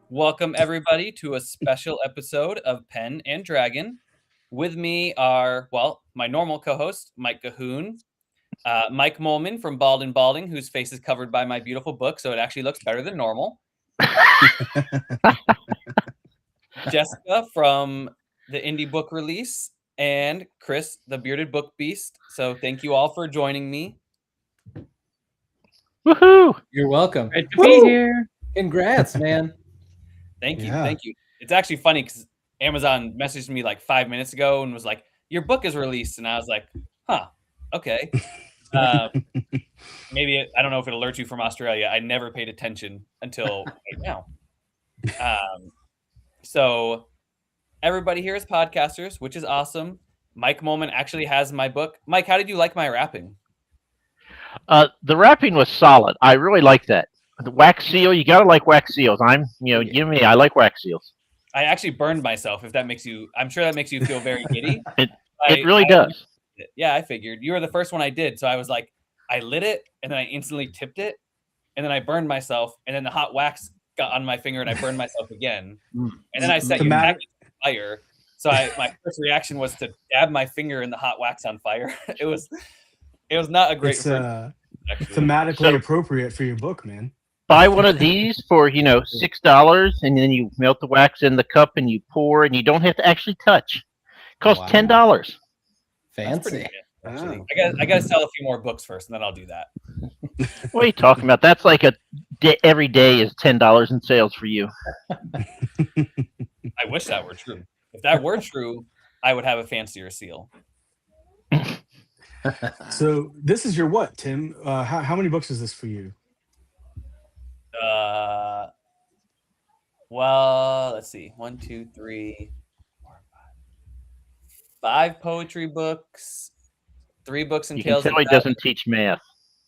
Welcome, everybody, to a special episode of Pen and Dragon. With me are, well, my normal co-host, Mike Cahoon, Mike Molman from Bald and Balding, whose face is covered by my beautiful book, so it actually looks better than normal. Jessica from the Indie Book Release, and Chris, the Bearded Book Beast. So thank you all for joining me. Woohoo! You're welcome. Great to be here. Congrats, man. Thank you. It's actually funny because Amazon messaged me like 5 minutes ago and was like, your book is released. And I was like, huh, okay. Maybe, I don't know if it alerts you from Australia. I never paid attention until right now. So everybody here is podcasters, which is awesome. Mike Molman actually has my book. Mike, how did you like my wrapping? The wrapping was solid. I really like that. The wax seal, you gotta like wax seals. I like wax seals. I actually burned myself. I'm sure that makes you feel very giddy. It really does. Yeah, I figured. You were the first one I did. So I was like, I lit it and then I instantly tipped it and then I burned myself and then the hot wax got on my finger and I burned myself again. And then I set your package on fire. So my first reaction was to dab my finger in the hot wax on fire. It was not a great thematically appropriate for your book, man. Buy one of these for $6, and then you melt the wax in the cup and you pour, and you don't have to actually touch. It costs $10. Fancy. Actually, I gotta sell a few more books first, and then I'll do that. What are you talking about? That's like every day is $10 in sales for you. I wish that were true. If that were true, I would have a fancier seal. So this is your what, Tim? How many books is this for you? Well, let's see. 1, 2, 3, 4, 5. 5 poetry books, 3 books and tales. You can tell he doesn't teach math.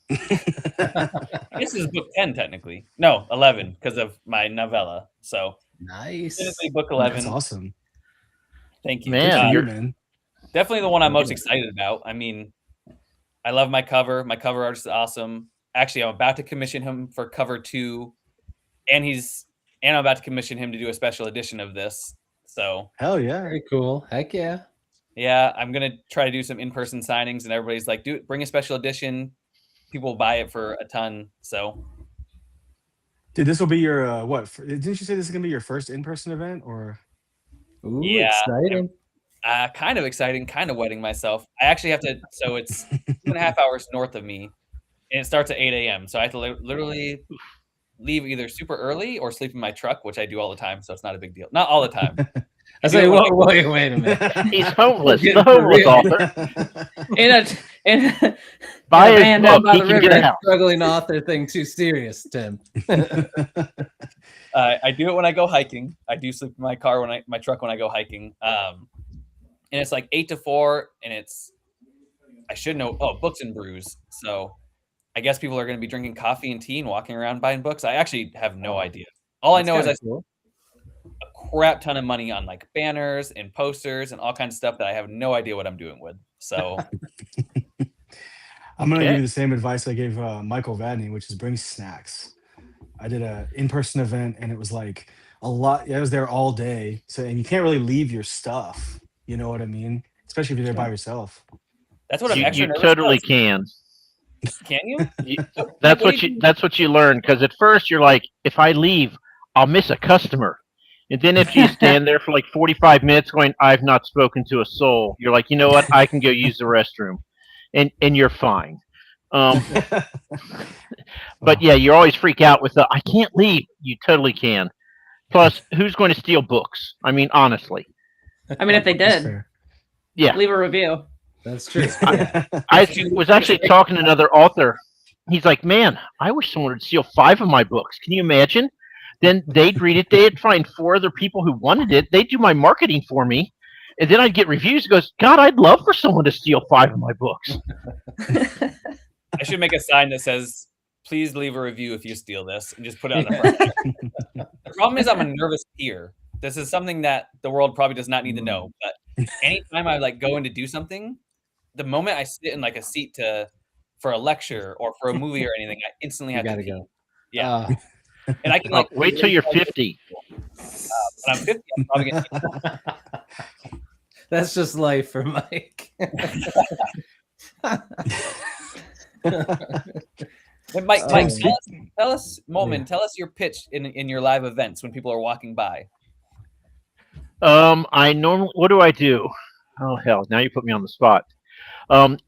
This is book 10, technically. No, 11, because of my novella. So nice. Book 11. That's awesome. Thank you. Man. Definitely the one I'm most excited about. I mean, I love my cover. My cover artist is awesome. Actually, I'm about to commission him for cover 2, and I'm about to commission him to do a special edition of this. So hell yeah, very cool. Heck yeah. Yeah, I'm gonna try to do some in-person signings, and everybody's like, "Dude, bring a special edition." People will buy it for a ton. So, dude, this will be your what? Didn't you say this is gonna be your first in-person event, or? Ooh, yeah, exciting. Kind of exciting, kind of wetting myself. I actually have to. So it's 2.5 hours north of me, and it starts at 8 a.m. So I have to literally leave either super early or sleep in my truck, which I do all the time. So it's not a big deal. Not all the time. I say, wait a minute. He's homeless. The homeless author. Buy a man down by the river. Struggling author thing too serious, Tim. I do it when I go hiking. I do sleep in my car my truck when I go hiking. And it's like 8 to 4, and I should know. Oh, books and brews. So I guess people are going to be drinking coffee and tea and walking around buying books. I actually have no idea. All I know is I spent a crap ton of money on like banners and posters and all kinds of stuff that I have no idea what I'm doing with. So I'm going to give you the same advice I gave Michael Vadenay, which is bring snacks. I did an in-person event, and it was like a lot. I was there all day, and you can't really leave your stuff. You know what I mean? Especially if you're there by yourself. That's what I'm extra nervous totally about. can. Can you? That's what you learn, because at first you're like, if I leave, I'll miss a customer. And then if you stand there for like 45 minutes going, I've not spoken to a soul, you're like, you know what? I can go use the restroom. And you're fine. But yeah, you always freak out with I can't leave. You totally can. Plus, who's going to steal books? I mean, honestly. I mean, if they did, yeah, leave a review. That's true. I was actually talking to another author he's like, man, I wish someone would steal 5 of my books. Can you imagine? Then they'd read it. They'd find 4 other people who wanted it. They'd do my marketing for me. And then I'd get reviews. He goes, God, I'd love for someone to steal 5 of my books. I should make a sign that says, please leave a review if you steal this, and just put it on the front. The problem is I'm a nervous peer. This is something that the world probably does not need to know. But anytime I like go in to do something, the moment I sit in like a seat for a lecture or for a movie or anything, I instantly have to go. Yeah. And I can like wait till you're 50. When I'm 50, I'm probably gonna That's just life for Mike. Mike, tell us, Molman, tell us your pitch in your live events when people are walking by. What do I do? Oh hell, now you put me on the spot.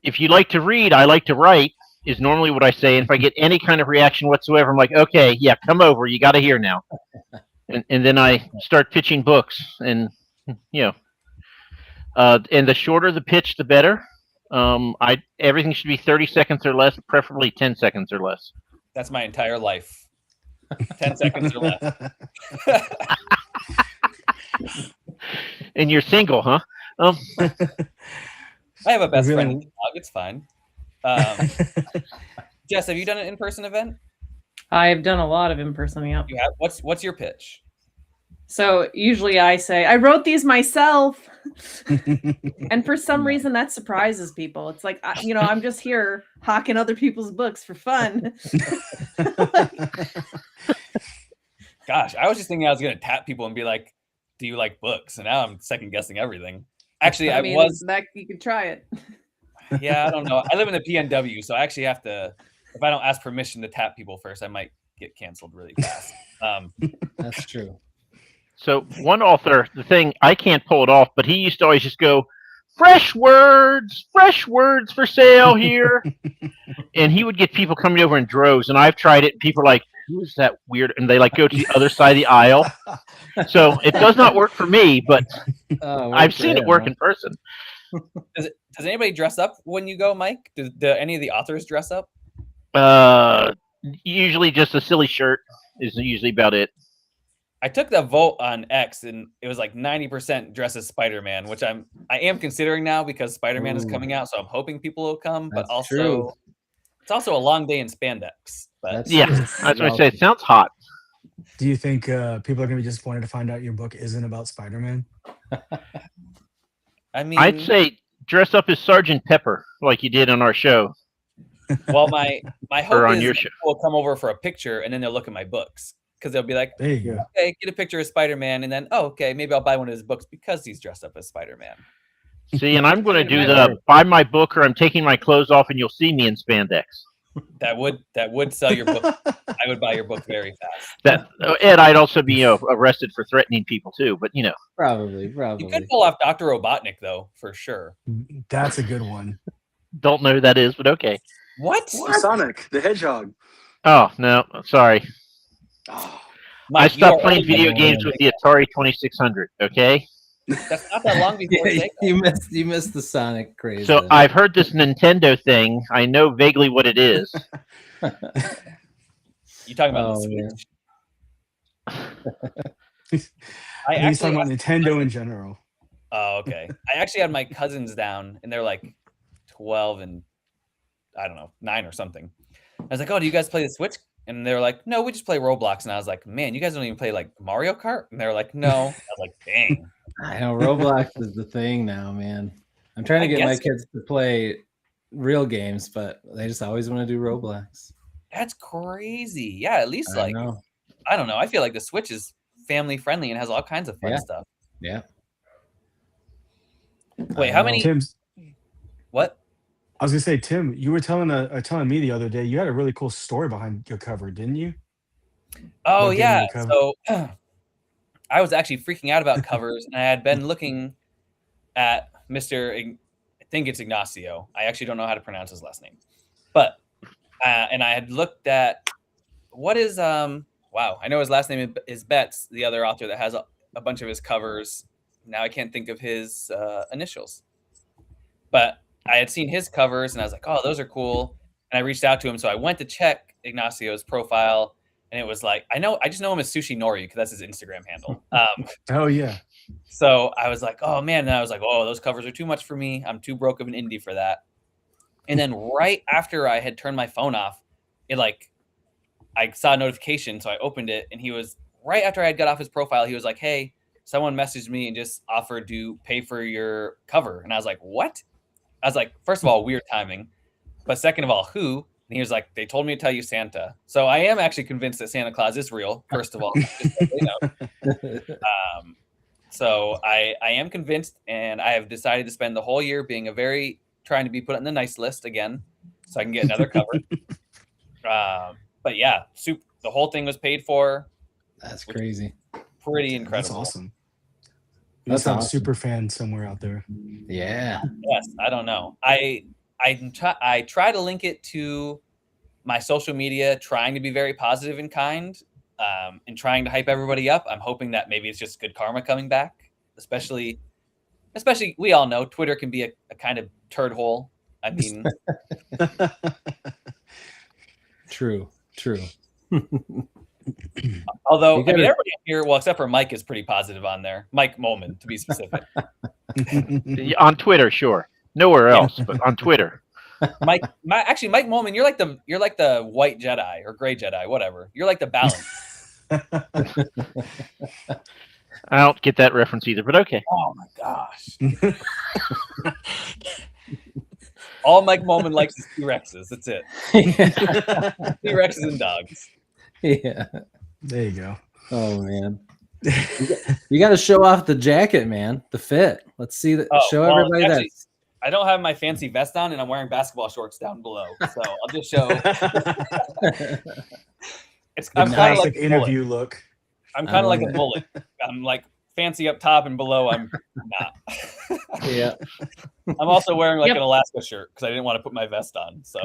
If you like to read, I like to write is normally what I say. And if I get any kind of reaction whatsoever, I'm like, okay, yeah, come over. You got to hear now. And then I start pitching books, and and the shorter the pitch, the better. Everything should be 30 seconds or less, preferably 10 seconds or less. That's my entire life. 10 seconds or less. And you're single, huh? I have a best friend in the dog. It's fine. Jess, have you done an in-person event? I've done a lot of in-person. Yeah. You have. What's your pitch? So usually I say, I wrote these myself. And for some reason that surprises people. It's like, I'm just here hawking other people's books for fun. Gosh, I was just thinking I was going to tap people and be like, do you like books? And now I'm second guessing everything. Actually, I was. You could try it. Yeah, I don't know. I live in the PNW, so I actually have to, if I don't ask permission to tap people first, I might get canceled really fast. That's true. So one author, the thing, I can't pull it off, but he used to always just go, fresh words for sale here. And he would get people coming over in droves, and I've tried it. People are like, who is that weird? And they like go to the other side of the aisle. So it does not work for me, but I've seen it work in person. Does anybody dress up when you go, Mike? Do any of the authors dress up? Usually just a silly shirt is usually about it. I took the vote on X, and it was like 90% dress as Spider-Man, which I am considering now because Spider-Man is coming out, so I'm hoping people will come. But also, true. It's also a long day in spandex. But that's what I say. It sounds hot. Do you think people are going to be disappointed to find out your book isn't about Spider-Man? I mean, I'd say dress up as Sergeant Pepper, like you did on our show. Well, my hope is people will come over for a picture, and then they'll look at my books. Because they'll be like, there you go. Okay, get a picture of Spider-Man, and then, okay, maybe I'll buy one of his books because he's dressed up as Spider-Man. See, and I'm going to do buy my book, or I'm taking my clothes off, and you'll see me in spandex. That would sell your book. I would buy your book very fast. And I'd also be arrested for threatening people too. But probably. You could pull off Dr. Robotnik though, for sure. That's a good one. Don't know who that is, but okay. What? Sonic the Hedgehog. Oh no, sorry. Oh, Mike, I stopped playing video games with the Atari 2600. Okay. That's not that long before. You missed the Sonic craze. So I've heard this Nintendo thing. I know vaguely what it is. You talking about the Switch? He's talking about Nintendo in general. Oh, okay. I actually had my cousins down, and they're like 12 and I don't know 9 or something. I was like, "Oh, do you guys play the Switch?" And they were like, "No, we just play Roblox." And I was like, "Man, you guys don't even play like Mario Kart?" And they were like, "No." I was like, "Dang." I know Roblox is the thing now, man. I'm trying to get my kids to play real games, but they just always want to do Roblox. That's crazy. Yeah, at least I don't know. I feel like the Switch is family friendly and has all kinds of fun stuff. Yeah. Wait, how many? Tim's. What? I was gonna say, Tim, you were telling me the other day you had a really cool story behind your cover, didn't you? Oh yeah. So I was actually freaking out about covers, and I had been looking at Mr. I think it's Ignacio. I actually don't know how to pronounce his last name, but and I had looked at what is wow. I know his last name is Betts, the other author that has a bunch of his covers. Now I can't think of his initials, but I had seen his covers, and I was like, oh, those are cool. and I reached out to him. So I went to check Ignacio's profile, and it was like, I just know him as Sushi Nori because that's his Instagram handle. Oh yeah. So I was like, oh man, and I was like, oh, those covers are too much for me. I'm too broke of an indie for that. And then right after I had turned my phone off, I saw a notification, so I opened it, and he was right after I had got off his profile. He was like, hey, someone messaged me and just offered to pay for your cover. And I was like, what? I was like, first of all, weird timing. But second of all, who? And he was like, they told me to tell you Santa. So I am actually convinced that Santa Claus is real, first of all. Just so you know. So I am convinced, and I have decided to spend the whole year trying to be put on the nice list again so I can get another cover. But yeah, the whole thing was paid for. That's crazy. Pretty incredible. That's awesome. That's awesome. Super fan somewhere out there. Yeah. Yes, I don't know. I try to link it to my social media, trying to be very positive and kind, and trying to hype everybody up. I'm hoping that maybe it's just good karma coming back. Especially we all know Twitter can be a kind of turd hole. I mean, True. Although everybody here, well, except for Mike, is pretty positive on there. Mike Molman, to be specific. On Twitter, sure. Nowhere else, but on Twitter. Mike Molman, you're like the white Jedi or gray Jedi, whatever. You're like the balance. I don't get that reference either, but okay. Oh my gosh. All Mike Molman likes is T-Rexes. That's it. T-Rexes and dogs. Yeah. There you go. Oh man. You got to show off the jacket, man. The fit. Let's see that. Everybody that. I don't have my fancy vest on, and I'm wearing basketball shorts down below. So I'll just show. I'm kind of like interview look. I'm kind of like a bullet. I'm like fancy up top, and below I'm not. Yeah. I'm also wearing an Alaska shirt because I didn't want to put my vest on. So.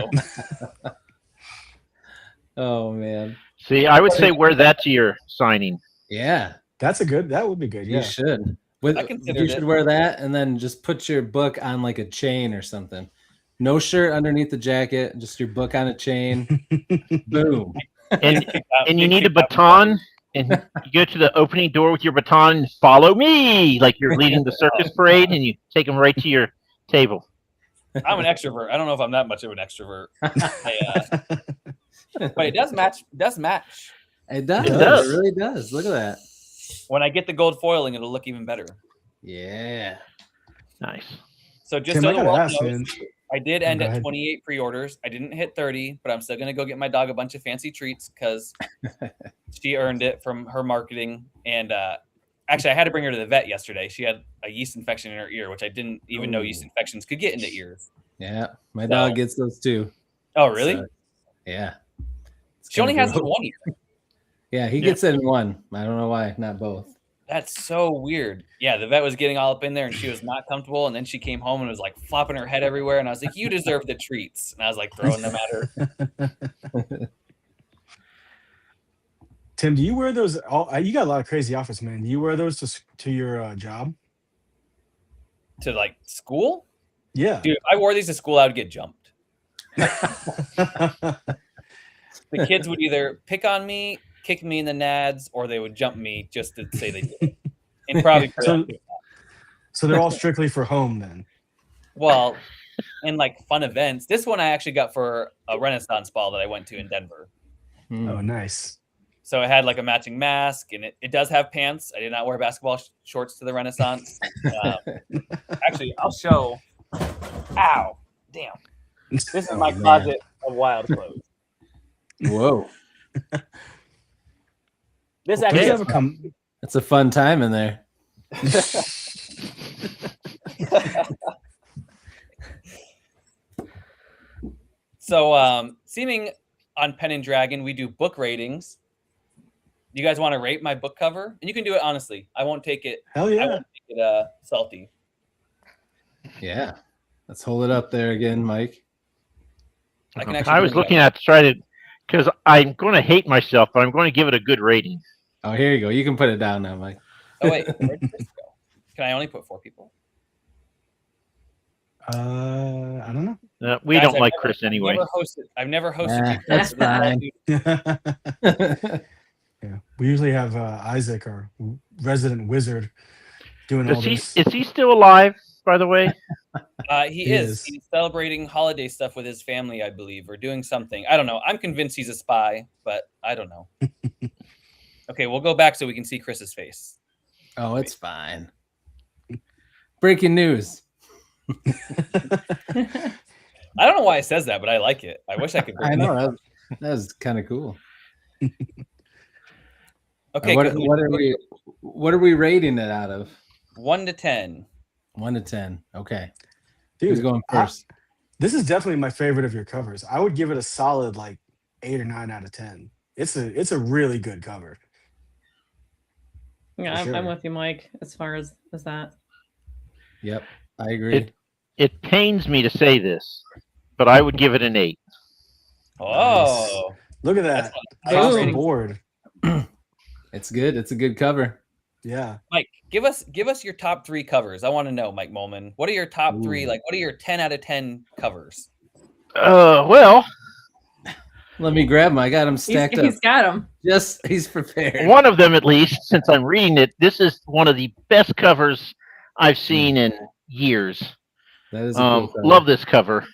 Oh man. See, I would say wear that to your signing. Yeah. That would be good. Yeah. You should. You should wear that and then just put your book on like a chain or something. No shirt underneath the jacket, just your book on a chain. Boom. And you need a baton, and you go to the opening door with your baton and follow me like you're leading the circus parade, and you take them right to your table. I'm an extrovert. I don't know if I'm that much of an extrovert. But it does match. It does. It does. It really does. Look at that. When I get the gold foiling, it'll look even better. Yeah. Nice. So just so the world knows, I did end at 28 pre-orders. I didn't hit 30, but I'm still going to go get my dog a bunch of fancy treats because she earned it from her marketing. And actually, I had to bring her to the vet yesterday. She had a yeast infection in her ear, which I didn't even know yeast infections could get into ears. Yeah. My dog gets those too. Oh, really? So, yeah. She only has 1 ear. Yeah, he gets it in one. I don't know why, not both. That's so weird. Yeah, the vet was getting all up in there and she was not comfortable. And then she came home and was like flopping her head everywhere. And I was like, you deserve the treats. And I was like throwing them at her. Tim, do you wear those? You got a lot of crazy outfits, man. Do you wear those to your job? To like school? Yeah. Dude, if I wore these to school, I would get jumped. The kids would either pick on me, kick me in the nads, or they would jump me just to say they did. And probably so they're all strictly for home then. Well, and like fun events. This one I actually got for a Renaissance ball that I went to in Denver. Oh, nice. So it had like a matching mask, and it does have pants. I did not wear basketball shorts to the Renaissance. Actually, I'll show. Ow. Damn. This is my closet of wild clothes. Whoa. This actually It's a fun time in there. So, seeming on Pen and Dragon, we do book ratings. You guys want to rate my book cover? And you can do it honestly. I won't take it. Hell yeah. I won't take it salty. Yeah. Let's hold it up there again, Mike. I was looking at to try to, because I'm going to hate myself, but I'm going to give it a good rating. Oh, here you go. You can put it down now, Mike. Oh, wait. Where did this go? Can I only put 4 people? I don't know. We Guys, don't like Chris anyway. I've never hosted. That's fine. Yeah, we usually have Isaac, our resident wizard, doing all this. Is he still alive, by the way? He is. He's celebrating holiday stuff with his family, I believe, or doing something. I don't know. I'm convinced he's a spy, but I don't know. Okay, we'll go back so we can see Chris's face. Oh, it's fine. Breaking news. I don't know why it says that, but I like it. I wish I could. I know that was kind of cool. Okay, what are we rating it out of? 1 to 10. 1 to 10. Okay. Dude, who's going first? This is definitely my favorite of your covers. I would give it a solid like 8 or 9 out of 10. It's a really good cover. Yeah, I'm with you, Mike, as far as that. Yep, I agree. It pains me to say this, but I would give it an 8. Oh, nice. Look at that. Across the board. It's good. It's a good cover. Yeah. Mike, give us your top 3 covers. I want to know, Mike Molman. What are your top 3? Like, what are your 10 out of 10 covers? Well, let me grab them. I got them stacked up. He's got them. He's prepared. One of them, at least, since I'm reading it, this is one of the best covers I've seen in years. That is a cool cover. Love this cover.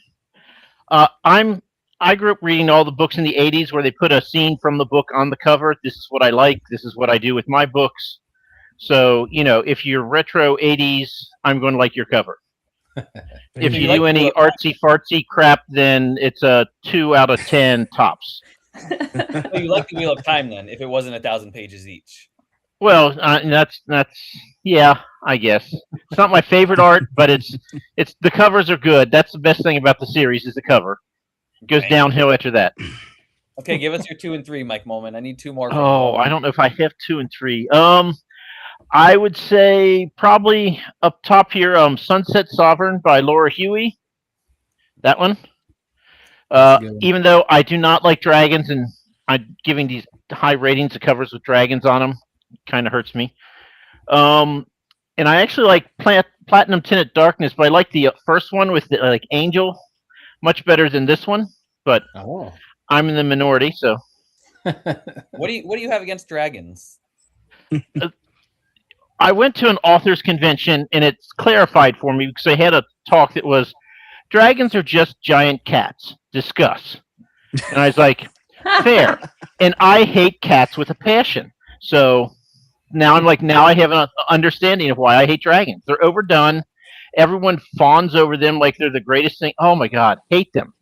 I grew up reading all the books in the 80s where they put a scene from the book on the cover. This is what I like. This is what I do with my books. So, if you're retro 80s, I'm going to like your cover. If you do any artsy-fartsy crap, then it's a 2 out of 10 tops. So you like the Wheel of Time, then, if it wasn't 1,000 pages each? Well, that's yeah, I guess. It's not my favorite art, but it's the covers are good. That's the best thing about the series is the cover. It goes downhill after that. Okay, give us your 2 and 3, Mike Molman. I need 2 more. Oh, I don't know if I have 2 and 3. I would say probably up top here, Sunset Sovereign by Laura Huey. That one. Even though I do not like dragons, and I'm giving these high ratings of covers with dragons on them, kind of hurts me. And I actually like Platinum Tinted Darkness, but I like the first one with the Angel much better than this one. But I'm in the minority, so. What do you have against dragons? I went to an author's convention, and it's clarified for me because they had a talk that was, dragons are just giant cats. Discuss. And I was like, fair. And I hate cats with a passion. So now I have an understanding of why I hate dragons. They're overdone. Everyone fawns over them like they're the greatest thing. Oh, my God. Hate them.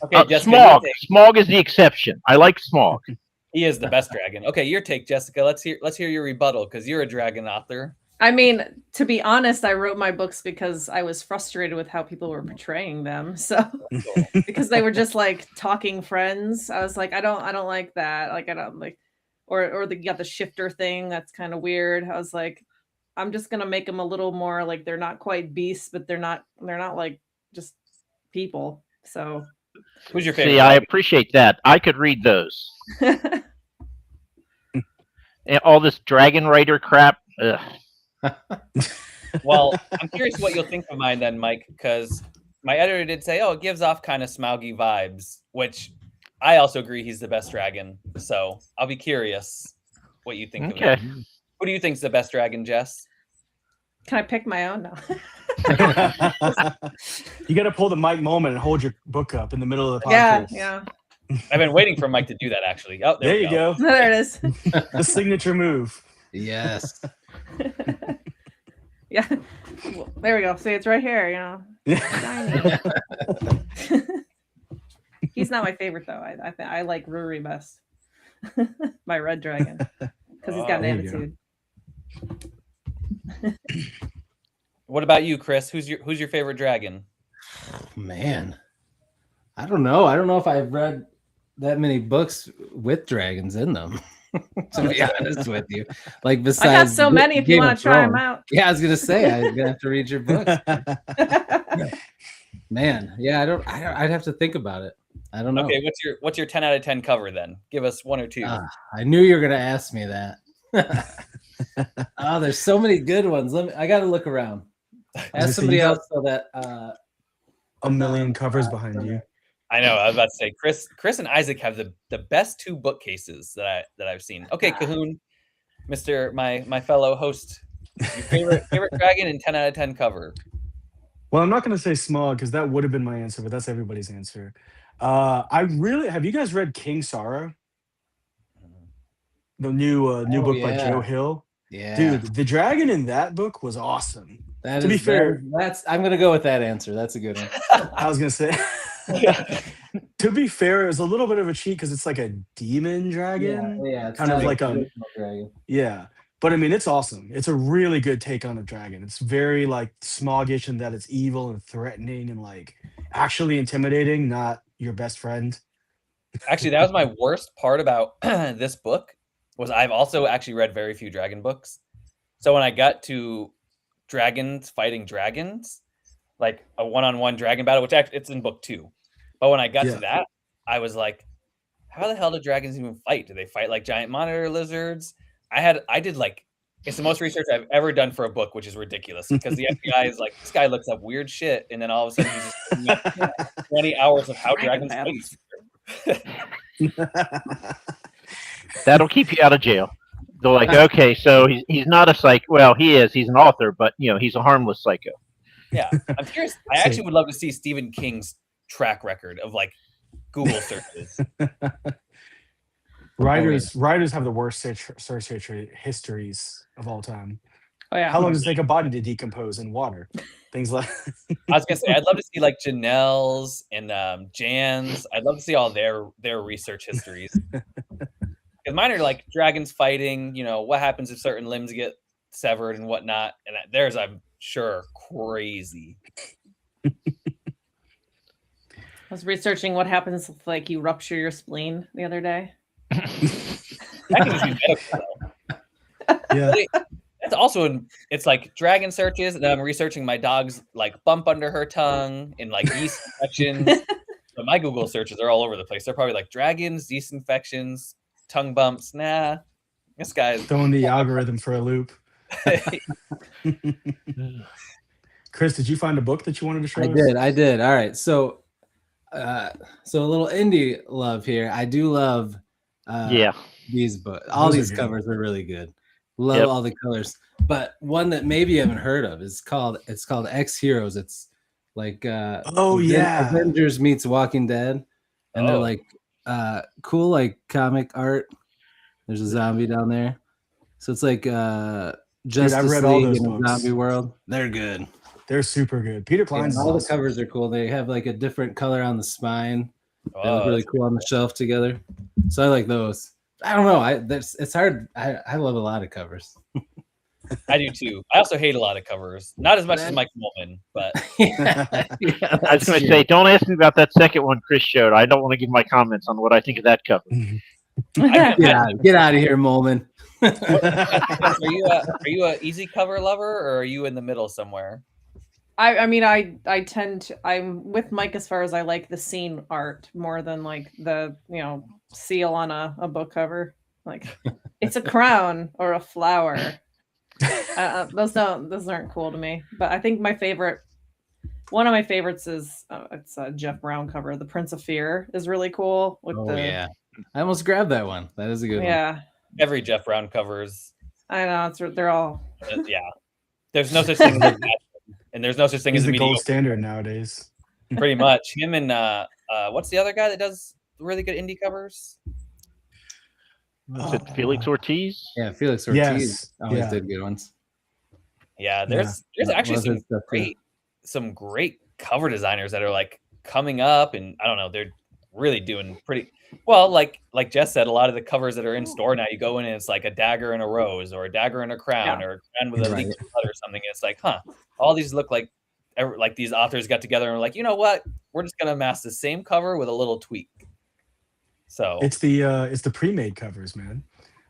Okay, Jessica, Smaug. Smaug is the exception. I like Smaug. He is the best dragon. Okay, your take, Jessica. Let's hear your rebuttal because you're a dragon author. I mean, to be honest, I wrote my books because I was frustrated with how people were portraying them. So because they were just like talking friends, I was like, I don't like that. Like I don't like, or you got the shifter thing. That's kind of weird. I was like, I'm just gonna make them a little more like they're not quite beasts, but they're not like just people. So who's your favorite? See, I appreciate that. I could read those. And all this Dragon Rider crap. Ugh. Well, I'm curious what you'll think of mine then, Mike, because my editor did say, it gives off kind of Smauggy vibes, which I also agree he's the best dragon. So I'll be curious what you think of it. Who do you think's the best dragon, Jess? Can I pick my own now? You got to pull the Mike Molman and hold your book up in the middle of the podcast. Yeah. I've been waiting for Mike to do that, actually. Oh, there you go. There it is. The signature move. Yes. Yeah. Well, there we go. See, it's right here, He's not my favorite, though. I like Ruri best. My red dragon. Because he's got an attitude. What about you, Chris? Who's your favorite dragon? Man, I don't know. I don't know if I've read that many books with dragons in them. To be honest with you, like besides, I got so many. If you want to try them out, yeah, I was gonna say I'm gonna have to read your books. Man, yeah, I'd have to think about it. I don't know. Okay, what's your 10 out of 10 cover then? Give us 1 or 2. I knew you were gonna ask me that. Oh, there's so many good ones. I gotta look around. Ask somebody else so that a million covers behind you. I know. I was about to say, Chris and Isaac have the best 2 bookcases that I've seen. Okay, Cahoon, my fellow host, your favorite dragon and 10 out of 10 cover. Well, I'm not going to say small because that would have been my answer, but that's everybody's answer. Have you guys read King Sorrow? The new book by Joe Hill? Yeah. Dude, the dragon in that book was awesome. To be fair, I'm going to go with that answer. That's a good one. I was going to say, to be fair, it was a little bit of a cheat because it's like a demon dragon. Yeah, it's kind of like a dragon. Yeah. But I mean, it's awesome. It's a really good take on a dragon. It's very like Smogish in that it's evil and threatening and like actually intimidating, not your best friend. Actually, that was my worst part about this book. Was I've also actually read very few dragon books. So when I got to dragons fighting dragons, like a one-on-one dragon battle, which actually it's in book 2. But when I got to that, I was like, how the hell do dragons even fight? Do they fight like giant monitor lizards? I did like, it's the most research I've ever done for a book, which is ridiculous because the FBI is like, this guy looks up weird shit. And then all of a sudden he's just 20 hours of how dragons fight. That'll keep you out of jail. They're like, okay, so he's not a psycho. Well, he is. He's an author, but he's a harmless psycho. Yeah, I'm curious. I actually would love to see Stephen King's track record of like Google searches. Writers have the worst search histories of all time. Oh yeah. How long does it take a body to decompose in water? Things like. I was gonna say I'd love to see like Janelle's and Jan's. I'd love to see all their research histories. Because mine are like dragons fighting. What happens if certain limbs get severed and whatnot. And theirs, I'm sure, crazy. I was researching what happens if like you rupture your spleen the other day. That can just be medical. Yeah. That's also it's like dragon searches, and then I'm researching my dog's like bump under her tongue and like yeast infections. So my Google searches are all over the place. They're probably like dragons, yeast infections, tongue bumps. Nah, this guy's throwing the algorithm for a loop. Chris, did you find a book that you wanted to show us? I did. All right. So a little indie love here. I do love these books. All these covers are really good. Love all the colors. But one that maybe you haven't heard of is called X Heroes. It's like Avengers meets Walking Dead. And they're like cool like comic art. There's a zombie down there. So it's like Justice I've read League all those in books. a zombie world. They're good. They're super good. Peter Klein's all the covers are cool. They have like a different color on the spine. They look really cool on the shelf together. So I like those. I don't know. It's hard. I love a lot of covers. I do too. I also hate a lot of covers. Not as much as Mike Molman, but I was going to say, don't ask me about that second one Chris showed. I don't want to give my comments on what I think of that cover. Get out of here, Molman. Are you a easy cover lover, or are you in the middle somewhere? I mean, I tend to, I'm with Mike as far as I like the scene art more than like the seal on a book cover. Like it's a crown or a flower. Those aren't cool to me. But I think one of my favorites is it's a Jeff Brown cover. The Prince of Fear is really cool. I almost grabbed that one. That is a good one. Yeah, every Jeff Brown covers. I know they're all. Yeah, there's no such thing as and there's no such thing as the gold standard nowadays. Pretty much him and what's the other guy that does really good indie covers? Is it Felix Ortiz? Yeah, Felix Ortiz always did good ones. Yeah, there's actually some great cover designers that are like coming up, and I don't know, they're really doing pretty well. Like Jess said, a lot of the covers that are in store now, you go in and it's like a dagger and a rose, or a dagger and a crown, or a crown with a leaf blood or something. And it's like, all these look like these authors got together and were like, you know what? We're just gonna mask the same cover with a little tweak. So it's the pre-made covers, man.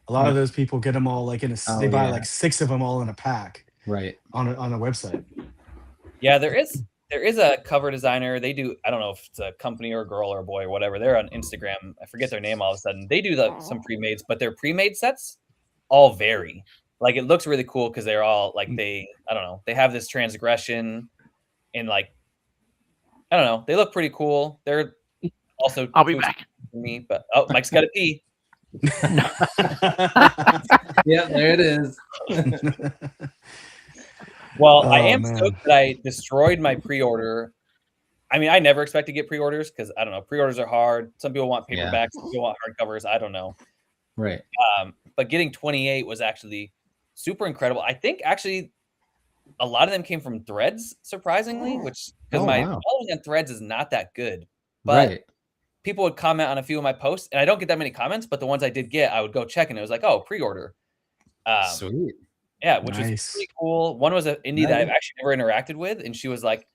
A lot of those people get them all like they buy like 6 of them all in a pack, right? On a website. Yeah, there is a cover designer. They do, I don't know if it's a company or a girl or a boy or whatever. They're on Instagram. I forget their name all of a sudden. They do some pre-mades, but their pre-made sets all vary. like it looks really cool because they're all like I don't know, they have this transgression and like I don't know, they look pretty cool. They're also I'll be back. for me, but Mike's got to pee. Yeah, there it is. Well, I am stoked that I destroyed my pre-order. I mean, I never expect to get pre-orders because I don't know, pre-orders are hard. Some people want paperbacks, some people want hardcovers. I don't know. Right. But getting 28 was actually super incredible. I think actually a lot of them came from Threads, surprisingly, which because my following on Threads is not that good. But people would comment on a few of my posts, and I don't get that many comments, but the ones I did get, I would go check, and it was like, oh, pre-order. Sweet. Yeah, which was pretty cool. One was an indie that I've actually never interacted with, and she was like,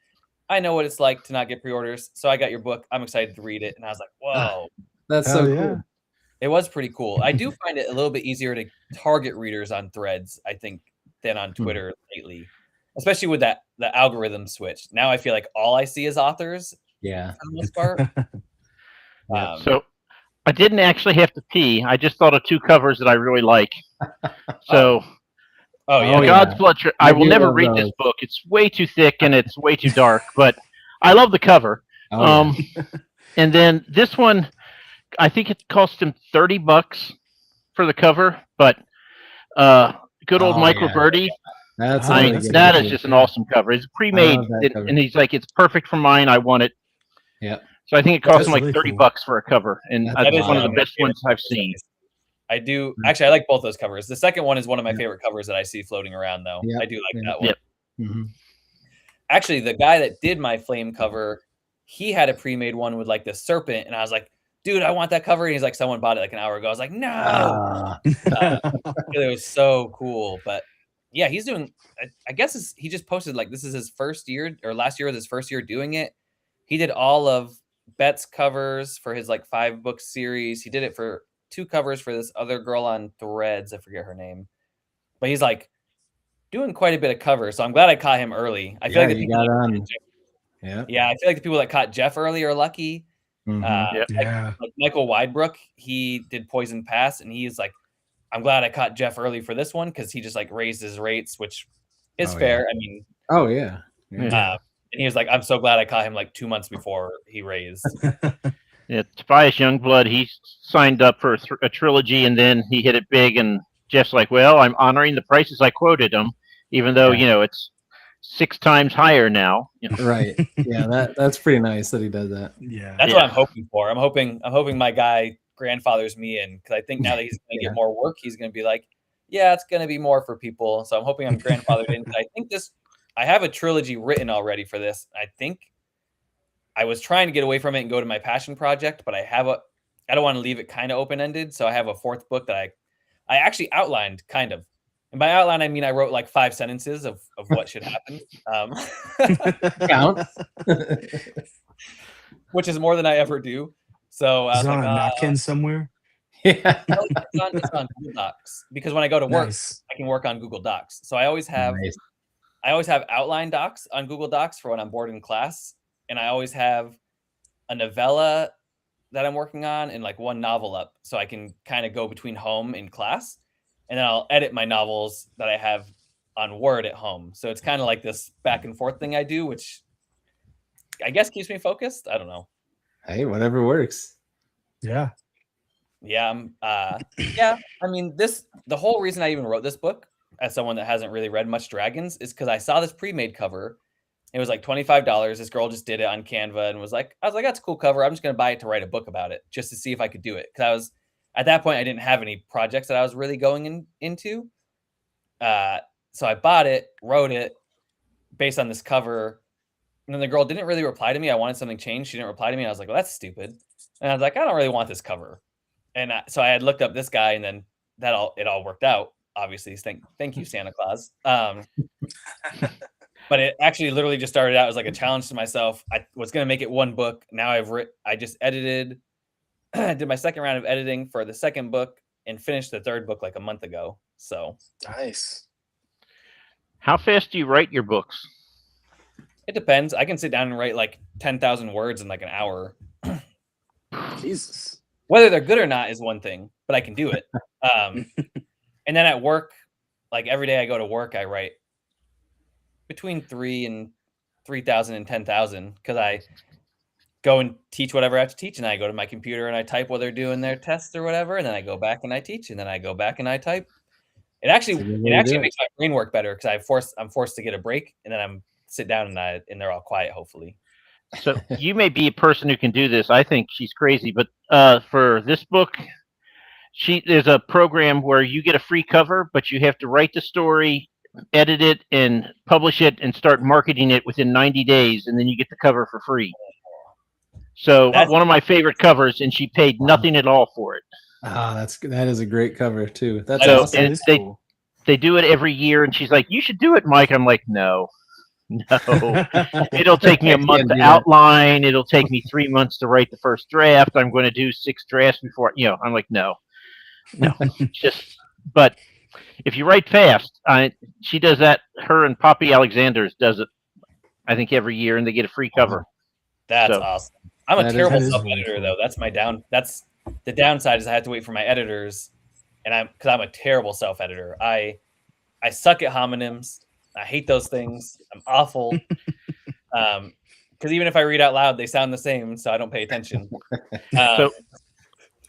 I know what it's like to not get pre-orders, so I got your book. I'm excited to read it. And I was like, whoa. That's so cool. It was pretty cool. I do find it a little bit easier to target readers on Threads, I think, than on Twitter lately, especially with the algorithm switch. Now I feel like all I see is authors. Yeah. For the most part. So I didn't actually have to pee. I just thought of two covers that I really like. So, God's Blood. I will never read this book. It's way too thick and it's way too dark, but I love the cover. And then this one, I think it cost him $30 for the cover, but good old Mike Roberti. That is just an awesome cover. It's pre-made, and he's like, it's perfect for mine. I want it. Yeah. So I think it cost him like $30 for a cover, and that is one of the best ones I've seen. I do actually. I like both those covers. The second one is one of my favorite covers that I see floating around, though. I do like that one. Mm-hmm. Actually, the guy that did my flame cover, he had a pre-made one with like the serpent, and I was like, dude, I want that cover. And he's like, someone bought it like an hour ago. I was like, no. It was so cool. But yeah, he's doing, I guess he just posted like this is his first year, or last year was his first year doing it. He did all of Bet's covers for his like 5-book series. He did it for 2 covers for this other girl on Threads. I forget her name. But he's like doing quite a bit of covers. So I'm glad I caught him early. I feel like the people I feel like the people that caught Jeff early are lucky. Like Michael Widebrook, he did Poison Pass, and he's like, I'm glad I caught Jeff early for this one because he just like raised his rates, which is fair. I mean, and he was like, I'm so glad I caught him like 2 months before he raised. Tobias Youngblood, he signed up for a trilogy, and then he hit it big, and Jeff's like, well, I'm honoring the prices I quoted him, even though, it's 6 times higher now. Right. Yeah, that's pretty nice that he does that. Yeah. That's what I'm hoping for. I'm hoping my guy grandfathers me in, because I think now that he's going to get more work, he's going to be like, yeah, it's going to be more for people. So I'm hoping I'm grandfathered in. I think I have a trilogy written already for this. I think I was trying to get away from it and go to my passion project, but I don't want to leave it kind of open-ended. So I have a 4th book that I actually outlined kind of. And by outline, I mean I wrote like 5 sentences of what should happen. Count. Which is more than I ever do. So I was on like, a napkin somewhere? Yeah. It's on Google Docs. Because when I go to work, I can work on Google Docs. So I always have outline docs on Google Docs for when I'm bored in class. And I always have a novella that I'm working on and like 1 novel up, so I can kind of go between home and class. And then I'll edit my novels that I have on Word at home. So it's kind of like this back and forth thing I do, which I guess keeps me focused. I don't know. Hey, whatever works. Yeah. Yeah. I mean, the whole reason I even wrote this book as someone that hasn't really read much Dragons is because I saw this pre-made cover. It was like $25. This girl just did it on Canva and I was like, that's a cool cover. I'm just going to buy it to write a book about it just to see if I could do it. Because at that point, I didn't have any projects that I was really going into. So I bought it, wrote it based on this cover. And then the girl didn't really reply to me. I wanted something changed. She didn't reply to me. I was like, well, that's stupid. And I was like, I don't really want this cover. And so I had looked up this guy, and then it all worked out. Obviously, thank you, Santa Claus. But it actually literally just started out as like a challenge to myself. I was going to make it 1 book. Now I just edited, did my second round of editing for the 2nd book and finished the 3rd book like a month ago. So nice. How fast do you write your books? It depends. I can sit down and write like 10,000 words in like an hour. Jesus. Whether they're good or not is one thing, but I can do it. And then at work, like every day I go to work, I write between 3,000 and 10,000 because I go and teach whatever I have to teach, and I go to my computer and I type while they're doing their tests or whatever, and then I go back and I teach, and then I go back and I type. It That's a actually good it way to actually do it. makes my brain work better because I'm forced to get a break, and then I'm sit down and they're all quiet, hopefully. So you may be a person who can do this. I think she's crazy, but for this book, there's a program where you get a free cover, but you have to write the story, edit it, and publish it, and start marketing it within 90 days, and then you get the cover for free. So That's one of my favorite covers, and she paid nothing at all for it. That is a great cover too. That's So awesome. and they do it every year, and she's like, "You should do it, Mike." I'm like, "No, it'll take me a month to outline. It'll take me 3 months to write the first draft. I'm going to do 6 drafts before I'm like, no, just. But if you write fast, she does that. Her and Poppy Alexander's does it, I think, every year, and they get a free cover. That's awesome. I'm a terrible self-editor, really though. That's my That's the downside is I have to wait for my editors, and because I'm a terrible self-editor. I suck at homonyms. I hate those things. I'm awful. Because even if I read out loud, they sound the same, so I don't pay attention. So,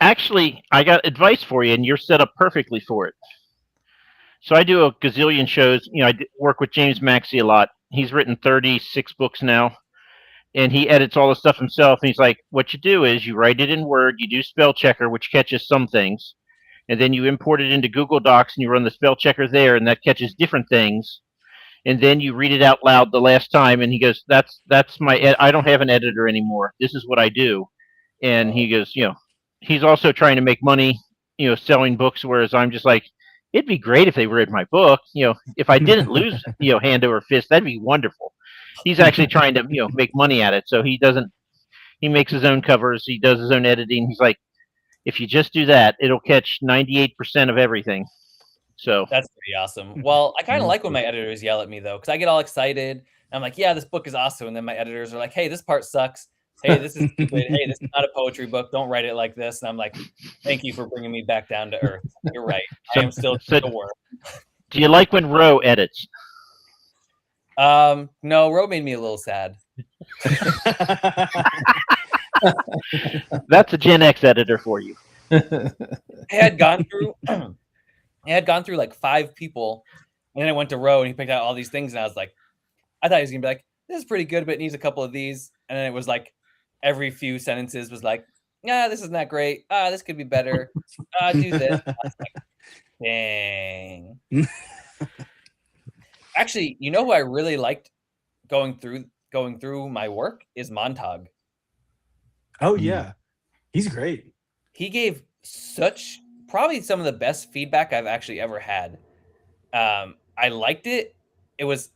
actually, I got advice for you, and you're set up perfectly for it. So I do a gazillion shows. I work with James Maxey a lot. He's written 36 books now, and he edits all the stuff himself. And he's like, what you do is you write it in Word, you do spell checker, which catches some things, and then you import it into Google Docs, and you run the spell checker there, and that catches different things. And then you read it out loud the last time, and he goes, that's my I don't have an editor anymore. This is what I do. And he goes, he's also trying to make money, selling books, whereas I'm just like, it'd be great if they read my book. If I didn't lose, hand over fist, that'd be wonderful. He's actually trying to, make money at it. So he makes his own covers. He does his own editing. He's like, if you just do that, it'll catch 98% of everything. So that's pretty awesome. Well, I kind of like when my editors yell at me, though, because I get all excited. And I'm like, yeah, this book is awesome. And then my editors are like, hey, this part sucks. Hey, this is stupid. Hey, this is not a poetry book. Don't write it like this. And I'm like, thank you for bringing me back down to earth. You're right. I am still the worm. Do you like when Ro edits? No, Ro made me a little sad. That's a Gen X editor for you. I had gone through like 5 people, and then I went to Ro and he picked out all these things, and I was like, I thought he was gonna be like, this is pretty good, but it needs a couple of these. And then it was like every few sentences was like, this is not great. This could be better. Do this. I was like, dang. Actually, who I really liked going through my work is Montag. Oh yeah, he's great. He gave probably some of the best feedback I've actually ever had. I liked it. It was,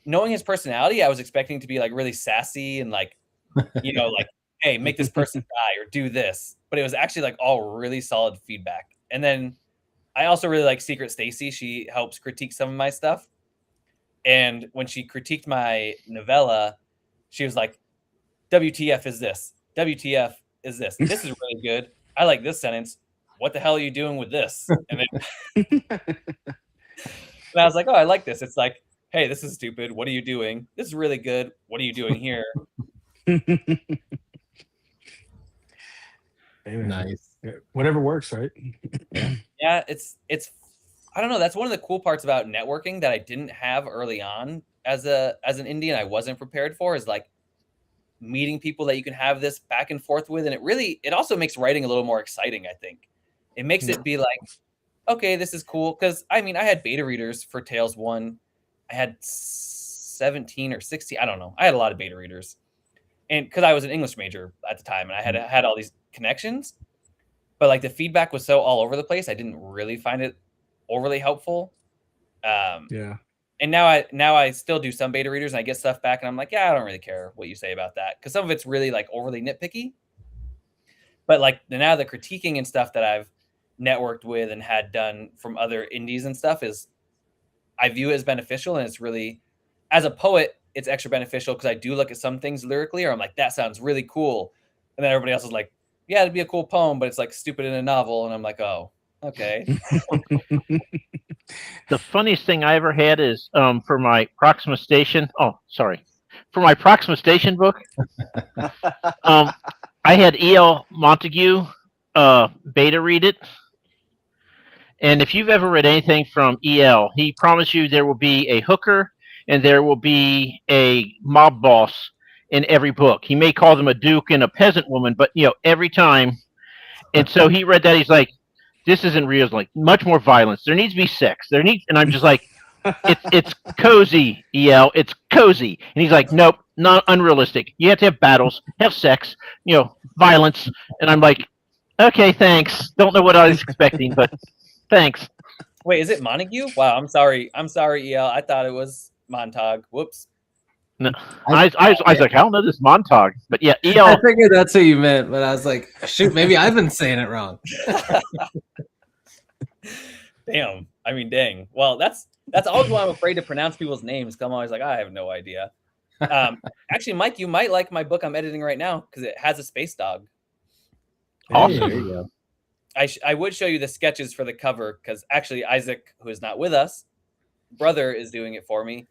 knowing his personality, I was expecting to be like really sassy and like, like, hey, make this person die or do this. But it was actually like all really solid feedback. And then I also really like Secret Stacy. She helps critique some of my stuff. And when she critiqued my novella, she was like, WTF is this? WTF is this? This is really good. I like this sentence. What the hell are you doing with this? And then and I was like, oh, I like this. It's like, hey, this is stupid. What are you doing? This is really good. What are you doing here? Nice. Whatever works, right? Yeah, it's I don't know. That's one of the cool parts about networking that I didn't have early on as an Indian. I wasn't prepared for, is like meeting people that you can have this back and forth with. And it also makes writing a little more exciting. I think it makes it be like, okay, this is cool. Cause I had beta readers for Tales 1. I had 17 or 16. I don't know. I had a lot of beta readers, and cause I was an English major at the time and I had all these connections, but like the feedback was so all over the place. I didn't really find it overly helpful. Yeah. And now I still do some beta readers and I get stuff back and I'm like, yeah, I don't really care what you say about that. Cause some of it's really like overly nitpicky, but like now the critiquing and stuff that I've networked with and had done from other indies and stuff I view it as beneficial. And it's really, as a poet, it's extra beneficial because I do look at some things lyrically, or I'm like, that sounds really cool. And then everybody else is like, yeah, it'd be a cool poem, but it's like stupid in a novel. And I'm like, oh, Okay. The funniest thing I ever had is for my Proxima Station. Oh, sorry. For my Proxima Station book, I had E.L. Montague beta read it. And if you've ever read anything from E.L., he promised you there will be a hooker and there will be a mob boss in every book. He may call them a duke and a peasant woman, but every time. And so he read that. He's like, "This isn't real. Like much more violence. There needs to be sex. And I'm just like, it's cozy, EL. It's cozy." And he's like, "Nope, not unrealistic. You have to have battles, have sex, violence." And I'm like, "Okay, thanks. Don't know what I was expecting, but thanks." Wait, is it Montague? Wow, I'm sorry. I'm sorry, EL. I thought it was Montag. Whoops. No, I was like, I don't know this Montag, but yeah, EL. I figured that's what you meant, but I was like, shoot, maybe I've been saying it wrong. Damn. I mean, dang. Well, that's always why I'm afraid to pronounce people's names. Because I'm always like, I have no idea. Actually, Mike, you might like my book I'm editing right now because it has a space dog. Awesome. There you go. I would show you the sketches for the cover because actually Isaac, who is not with us, brother, is doing it for me.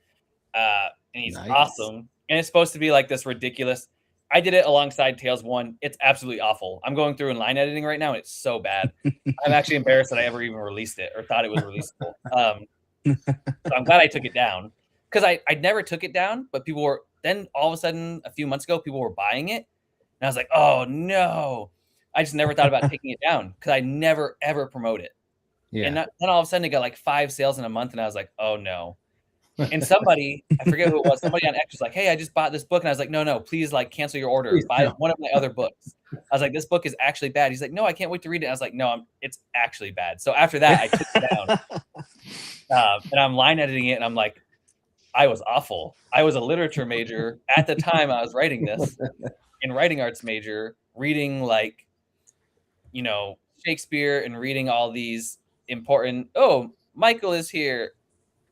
And he's awesome. And it's supposed to be like this ridiculous. I did it alongside Tales 1. It's absolutely awful. I'm going through and line editing right now, and it's so bad. I'm actually embarrassed that I ever even released it or thought it was releasable. So I'm glad I took it down because I never took it down, but people were then all of a sudden a few months ago, people were buying it. And I was like, oh no. I just never thought about taking it down because I never ever promote it. Yeah. And then all of a sudden it got like 5 sales in a month, and I was like, oh no. And somebody, I forget who it was, somebody on X was like, hey, I just bought this book. And I was like, no, please like cancel your order. Buy one of my other books. I was like, this book is actually bad. He's like, no, I can't wait to read it. I was like, no, it's actually bad. So after that, I took it down. And I'm line editing it, and I'm like, I was awful. I was a literature major at the time I was writing this, in writing arts major, reading like, Shakespeare and reading all these important, oh, Michael is here.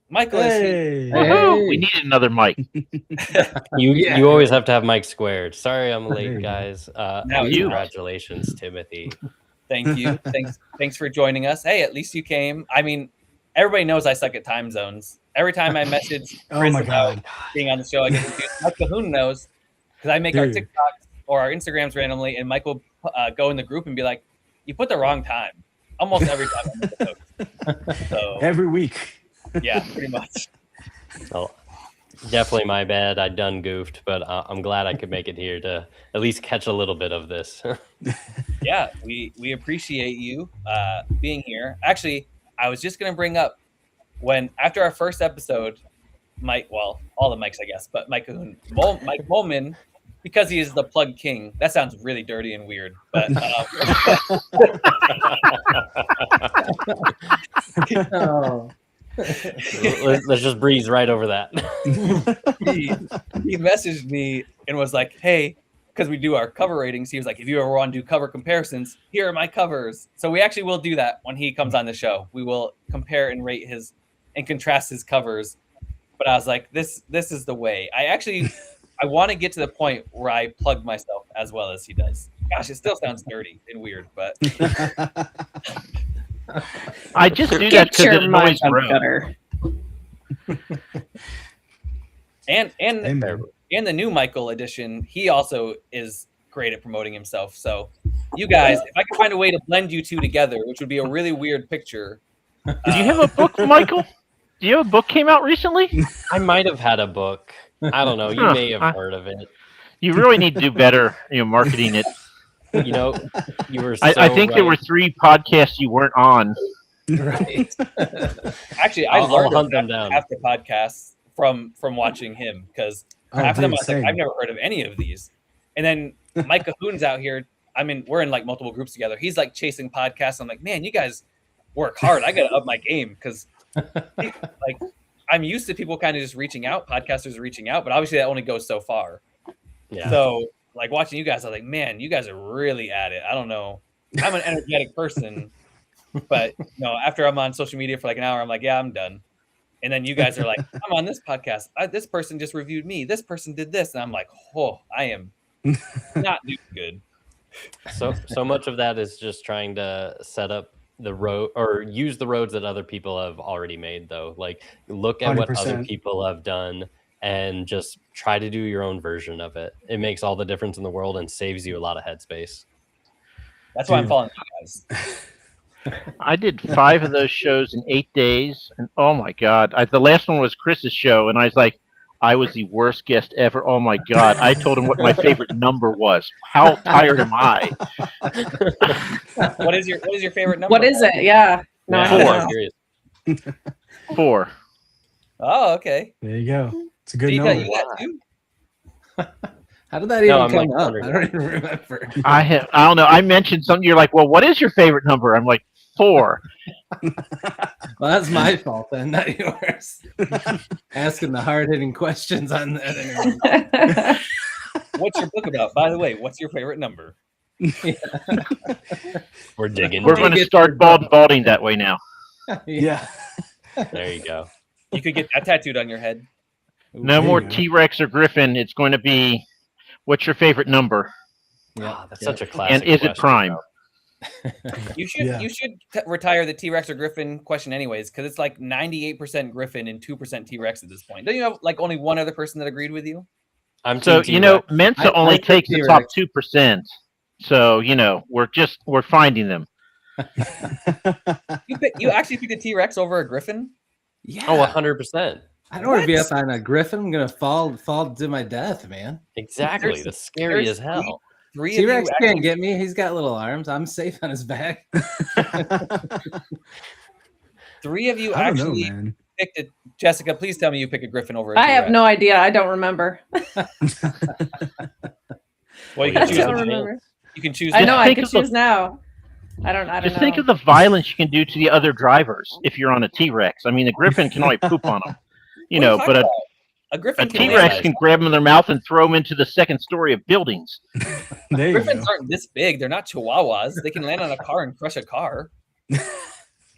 Michael is here. Hey. We need another mic. You always have to have Mike squared. Sorry I'm late, guys. Congratulations, Timothy. Thank you. Thanks for joining us. Hey, at least you came. I mean, everybody knows I suck at time zones. Every time I message Chris about being on the show, I get confused. Mike Cahoon knows because I make our TikToks or our Instagrams randomly, and Mike will go in the group and be like, you put the wrong time. Almost every time I make a post. So, every week. Yeah, pretty much. Well, definitely my bad. I done goofed, but I'm glad I could make it here to at least catch a little bit of this. Yeah, we appreciate you being here. Actually, I was just going to bring up after our first episode, Mike, well, all the mics, I guess, but Mike Molman, because he is the plug king. That sounds really dirty and weird, but let's just breeze right over that. he messaged me and was like, hey, because we do our cover ratings, he was like, if you ever want to do cover comparisons, here are my covers. So we actually will do that when he comes on the show. We will compare and rate and contrast his covers. But I was like, this is the way. I want to get to the point where I plug myself as well as he does. Gosh, it still sounds dirty and weird, but I just do that because it annoys better. And the new Michael edition, he also is great at promoting himself. So you guys, if I could find a way to blend you two together, which would be a really weird picture. Do you have a book, Michael? Do you have a book came out recently? I might have had a book. I don't know. You may have heard of it. You really need to do better, marketing it. You were. I think there were 3 podcasts you weren't on. Right. Actually, I learned half the podcasts from watching him because half of them I was like, I've never heard of any of these. And then Mike Cahoon's out here. I mean, we're in like multiple groups together. He's like chasing podcasts. I'm like, man, you guys work hard. I got to up my game because like I'm used to people kind of just reaching out, podcasters reaching out, but obviously that only goes so far. Yeah. So like watching you guys, I was like, man, you guys are really at it. I don't know. I'm an energetic person, but after I'm on social media for like an hour, I'm like, yeah, I'm done. And then you guys are like, I'm on this podcast. This person just reviewed me. This person did this. And I'm like, oh, I am not doing good. So much of that is just trying to set up the road or use the roads that other people have already made, though. Like, look at what other 100%. people have done and just try to do your own version of it. It makes all the difference in the world and saves you a lot of headspace. That's why I'm Dude. following you guys. I did 5 of those shows in 8 days, and oh my god, the last one was Chris's show, and I was like, I was the worst guest ever. Oh my god, I told him what my favorite number was. How tired am I? What is your favorite number? What is it? Yeah. No, I Yeah, don't Four. know. I'm curious. 4. Oh, okay. There you go. It's a good Did number. you got two? How did that even I'm, come like, up? wondering. I don't even remember. I don't know. I mentioned something. You're like, well, what is your favorite number? I'm like, 4. Well, that's my fault then, not yours. Asking the hard-hitting questions on that. What's your book about? By the way, what's your favorite number? We're digging. We're deep. going to start balding that way now. Yeah. There you go. You could get that tattooed on your head. No There more you go. T-Rex or Griffin. It's going to be, what's your favorite number? Ah, that's Yeah. such a classic. And is it question, prime? though. You should Yeah. retire the T-Rex or Griffin question anyways, because it's like 98% Griffin and 2% T-Rex at this point. Don't you have like only one other person that agreed with you? I'm So, Team you know, T-Rex. Mensa I only think takes the top T-Rex. 2%. So, you know, we're finding them. You actually picked a T-Rex over a Griffin? Yeah. Oh, 100%. I don't want to be What? up on a griffin. I'm gonna fall to my death, man. Exactly. There's- That's scary there's as hell. Three of T-Rex you can't actually, get me. He's got little arms. I'm safe on his back. three of you I don't know, actually man. picked it. Jessica, please tell me you pick a Griffin over a I have T-Rex. no idea. I don't remember. Well, you Yeah, can I choose. don't the- remember. You can choose. I know. now. I think can of the- choose now. I don't Just know. think of the violence you can do to the other drivers if you're on a T-Rex. I mean, the Griffin can only poop on them, you What are know, talking but about? A a Griffin can T-Rex land. can grab them in their mouth and throw them into the second story of buildings. There you Griffins go. aren't this big. They're not chihuahuas. They can land on a car and crush a car.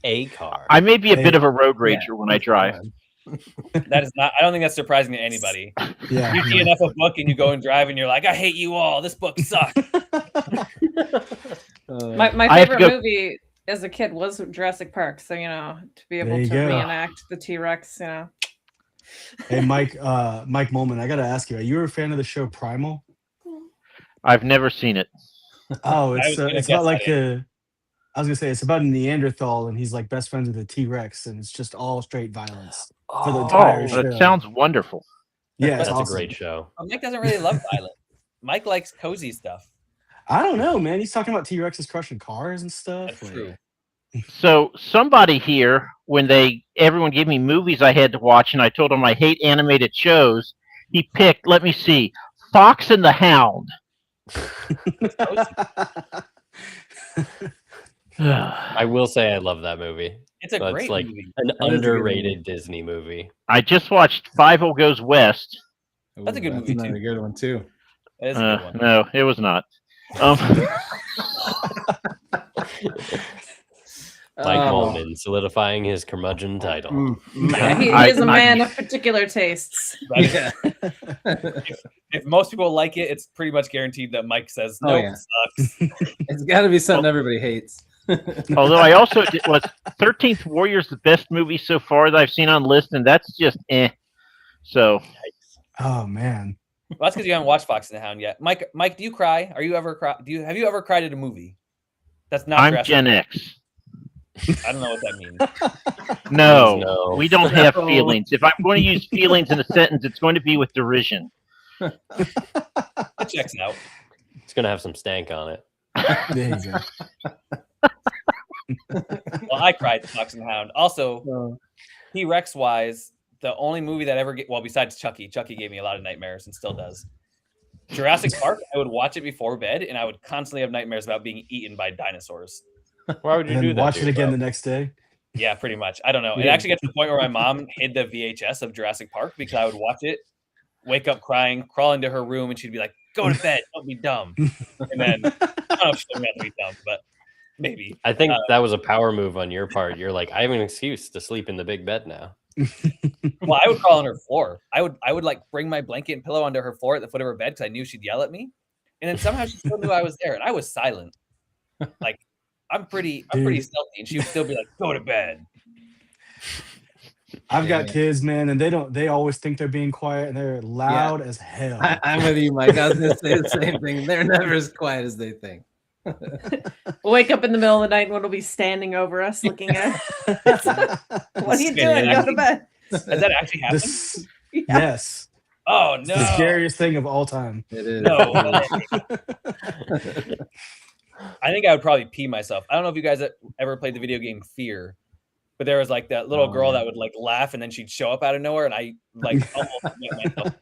A car. I may be a Hey, bit of a road rager when I drive. That is not. I don't think that's surprising to anybody. Yeah. You see enough of a book and you go and drive and you're like, I hate you all. This book sucks. My I have to favorite go- movie as a kid was Jurassic Park. So to be able There you to go. reenact the T-Rex, Hey, Mike Molman, I got to ask you, are you a fan of the show Primal? I've never seen it. Oh, was it's gonna it's guess about like that I was gonna say it's about a Neanderthal and he's like best friends with a T-Rex and it's just all straight violence for the entire Oh, show. that sounds wonderful. Yeah, it's That's awesome. a great show. But Mike doesn't really love violence. Mike likes cozy stuff. I don't know, man. He's talking about T-Rexes crushing cars and stuff. That's like- true. So somebody here, when everyone gave me movies I had to watch, and I told them I hate animated shows, he picked. Let me see, Fox and the Hound. I will say I love that movie. It's a That's great like movie. an That is a good underrated Disney movie. I just watched Five-O Goes West. That's a good movie, another too. good one too. That is a good one. No, it was not. Mike Oh. Molman solidifying his curmudgeon title. Yeah, he I- is a I- man of particular tastes. Right? Yeah. If most people like it, it's pretty much guaranteed that Mike says, Oh, nope, yeah. sucks. It's got to be something everybody hates. Although I also was 13th Warrior's the best movie so far that I've seen on the list, and that's just eh. So Oh man. Well, that's because you haven't watched Fox and the Hound yet. Mike, do you cry? Are you ever cry? Have you ever cried at a movie? That's not I'm Jurassic Gen X. I don't know what that means. No, No. we don't have feelings. If I'm going to use feelings in a sentence, it's going to be with derision. It checks out. It's gonna have some stank on it. There you go. Well, I cried at Fox and the Hound. Also, Oh. T-Rex wise, the only movie that ever besides Chucky gave me a lot of nightmares and still does. Jurassic Park, I would watch it before bed and I would constantly have nightmares about being eaten by dinosaurs. Why would you And do then that? watch to it again yourself? the next day. Yeah, pretty much. I don't know. It Yeah. actually gets to the point where my mom hid the VHS of Jurassic Park because I would watch it, wake up crying, crawl into her room, and she'd be like, "Go to bed, don't be dumb." And then I don't know if she told me not to be dumb, but maybe. I think that was a power move on your part. You're like, I have an excuse to sleep in the big bed now. Well, I would crawl on her floor. I would like bring my blanket and pillow onto her floor at the foot of her bed because I knew she'd yell at me. And then somehow she still knew I was there, and I was silent. Like I'm pretty stealthy, and she would still be like, "Go to bed." I've got kids, man, and they always think they're being quiet, and they're loud as hell. I'm with you, Mike. I was gonna say the same thing. They're never as quiet as they think. We'll wake up in the middle of the night and one will be standing over us looking at us. What are you doing? Go to bed. Has that actually happened? Yes. Oh no! The scariest thing of all time. It is. No. I think I would probably pee myself. I don't know if you guys ever played the video game Fear, but there was like that little girl that would like laugh and then she'd show up out of nowhere, and I like almost wet myself.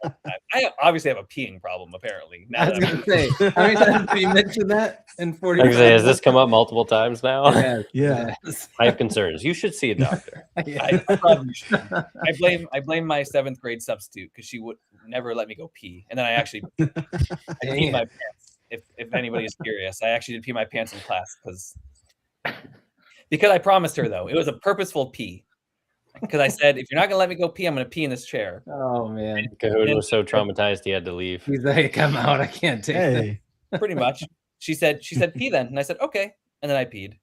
I obviously have a peeing problem, apparently. I was gonna say, how many times have you mentioned that in 40? Has this come up multiple times now? Yeah. I have concerns. You should see a doctor. I probably should. I blame my 7th grade substitute because she would never let me go pee, and then I actually peed my pants. If anybody is curious, I actually did pee my pants in class because I promised her, though. It was a purposeful pee. Because I said, if you're not gonna let me go pee, I'm gonna pee in this chair. Oh man. Cahoon was so traumatized he had to leave. He's like, I'm out. I can't take it. Pretty much. She said pee then. And I said, okay. And then I peed.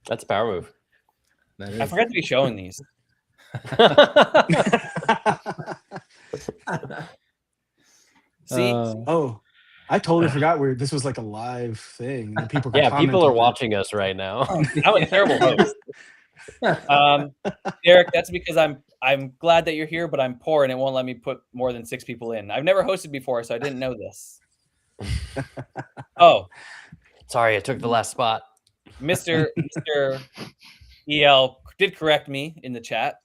That's a power move. I forgot to be showing these. See? I totally forgot this was like a live thing. And people people are watching us right now. I'm a terrible host. Derek, that's because I'm glad that you're here, but I'm poor and it won't let me put more than 6 people in. I've never hosted before, so I didn't know this. Oh, sorry, I took the last spot. Mr. EL did correct me in the chat.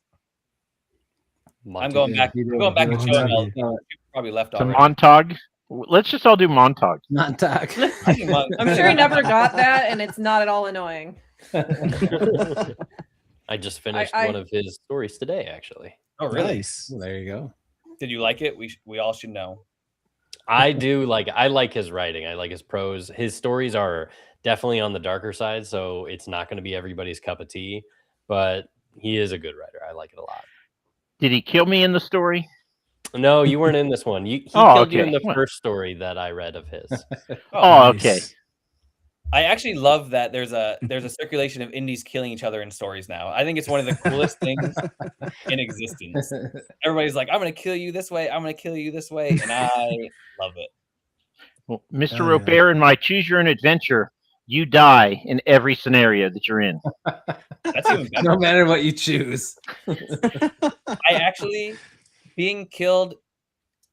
I'm going back and showing all the people probably left already. Montag. Let's just all do Montag. Montag. I'm sure he never got that, and it's not at all annoying. I just finished one of his stories today, actually. Oh, really? Nice. Well, there you go. Did you like it? We all should know. I do I like his writing. I like his prose. His stories are definitely on the darker side, so it's not going to be everybody's cup of tea, but he is a good writer. I like it a lot. Did he kill me in the story? No, you weren't in this one. He killed you in the first story that I read of his. Okay. I actually love that there's a circulation of indies killing each other in stories now. I think it's one of the coolest things in existence. Everybody's like, I'm going to kill you this way. I'm going to kill you this way. And I love it. Well, Mr. Robare, in my Choose Your Own Adventure, you die in every scenario that you're in. That's even better. No matter what you choose. I actually, being killed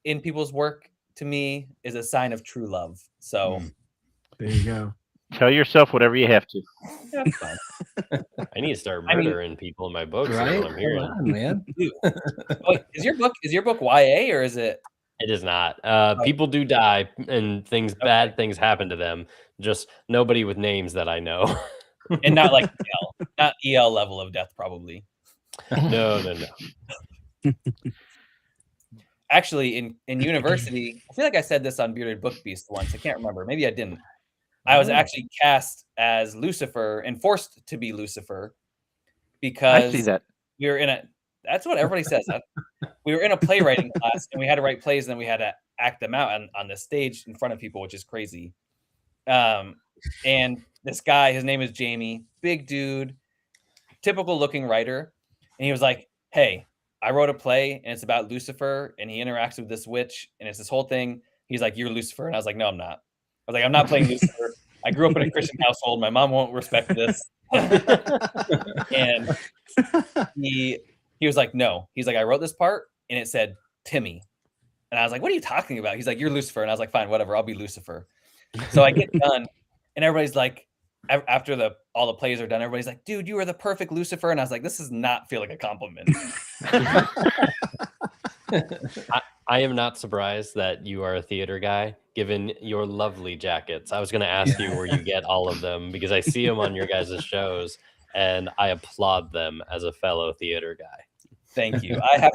in people's work to me is a sign of true love. So there you go. Tell yourself whatever you have to. That's fine. I need to start murdering people in my books. Right? What I'm hearing. Come on, man. Wait, is your book YA or is it? It is not. People do die and bad things happen to them. Just nobody with names that I know. And not like not EL level of death, probably. No. Actually, in university, I feel like I said this on Bearded Book Beast once. I can't remember. Maybe I didn't. I was actually cast as Lucifer and forced to be Lucifer because I see that. we were in a. That's what everybody says. We were in a playwriting class and we had to write plays and then we had to act them out on the stage in front of people, which is crazy. And this guy, his name is Jamie, big dude, typical looking writer. And he was like, hey, I wrote a play and it's about Lucifer and he interacts with this witch and it's this whole thing. He's like, you're Lucifer. And I was like, no, I'm not. I was like, I'm not playing Lucifer. I grew up in a Christian household. My mom won't respect this. And he was like, no. He's like, I wrote this part and it said Timmy. And I was like, what are you talking about? He's like, you're Lucifer. And I was like, fine, whatever. I'll be Lucifer. So I get done and everybody's like, after all the plays are done, everybody's like, dude, you are the perfect Lucifer. And I was like, this does not feel like a compliment. I am not surprised that you are a theater guy, given your lovely jackets. I was going to ask you where you get all of them because I see them on your guys' shows and I applaud them as a fellow theater guy. Thank you. I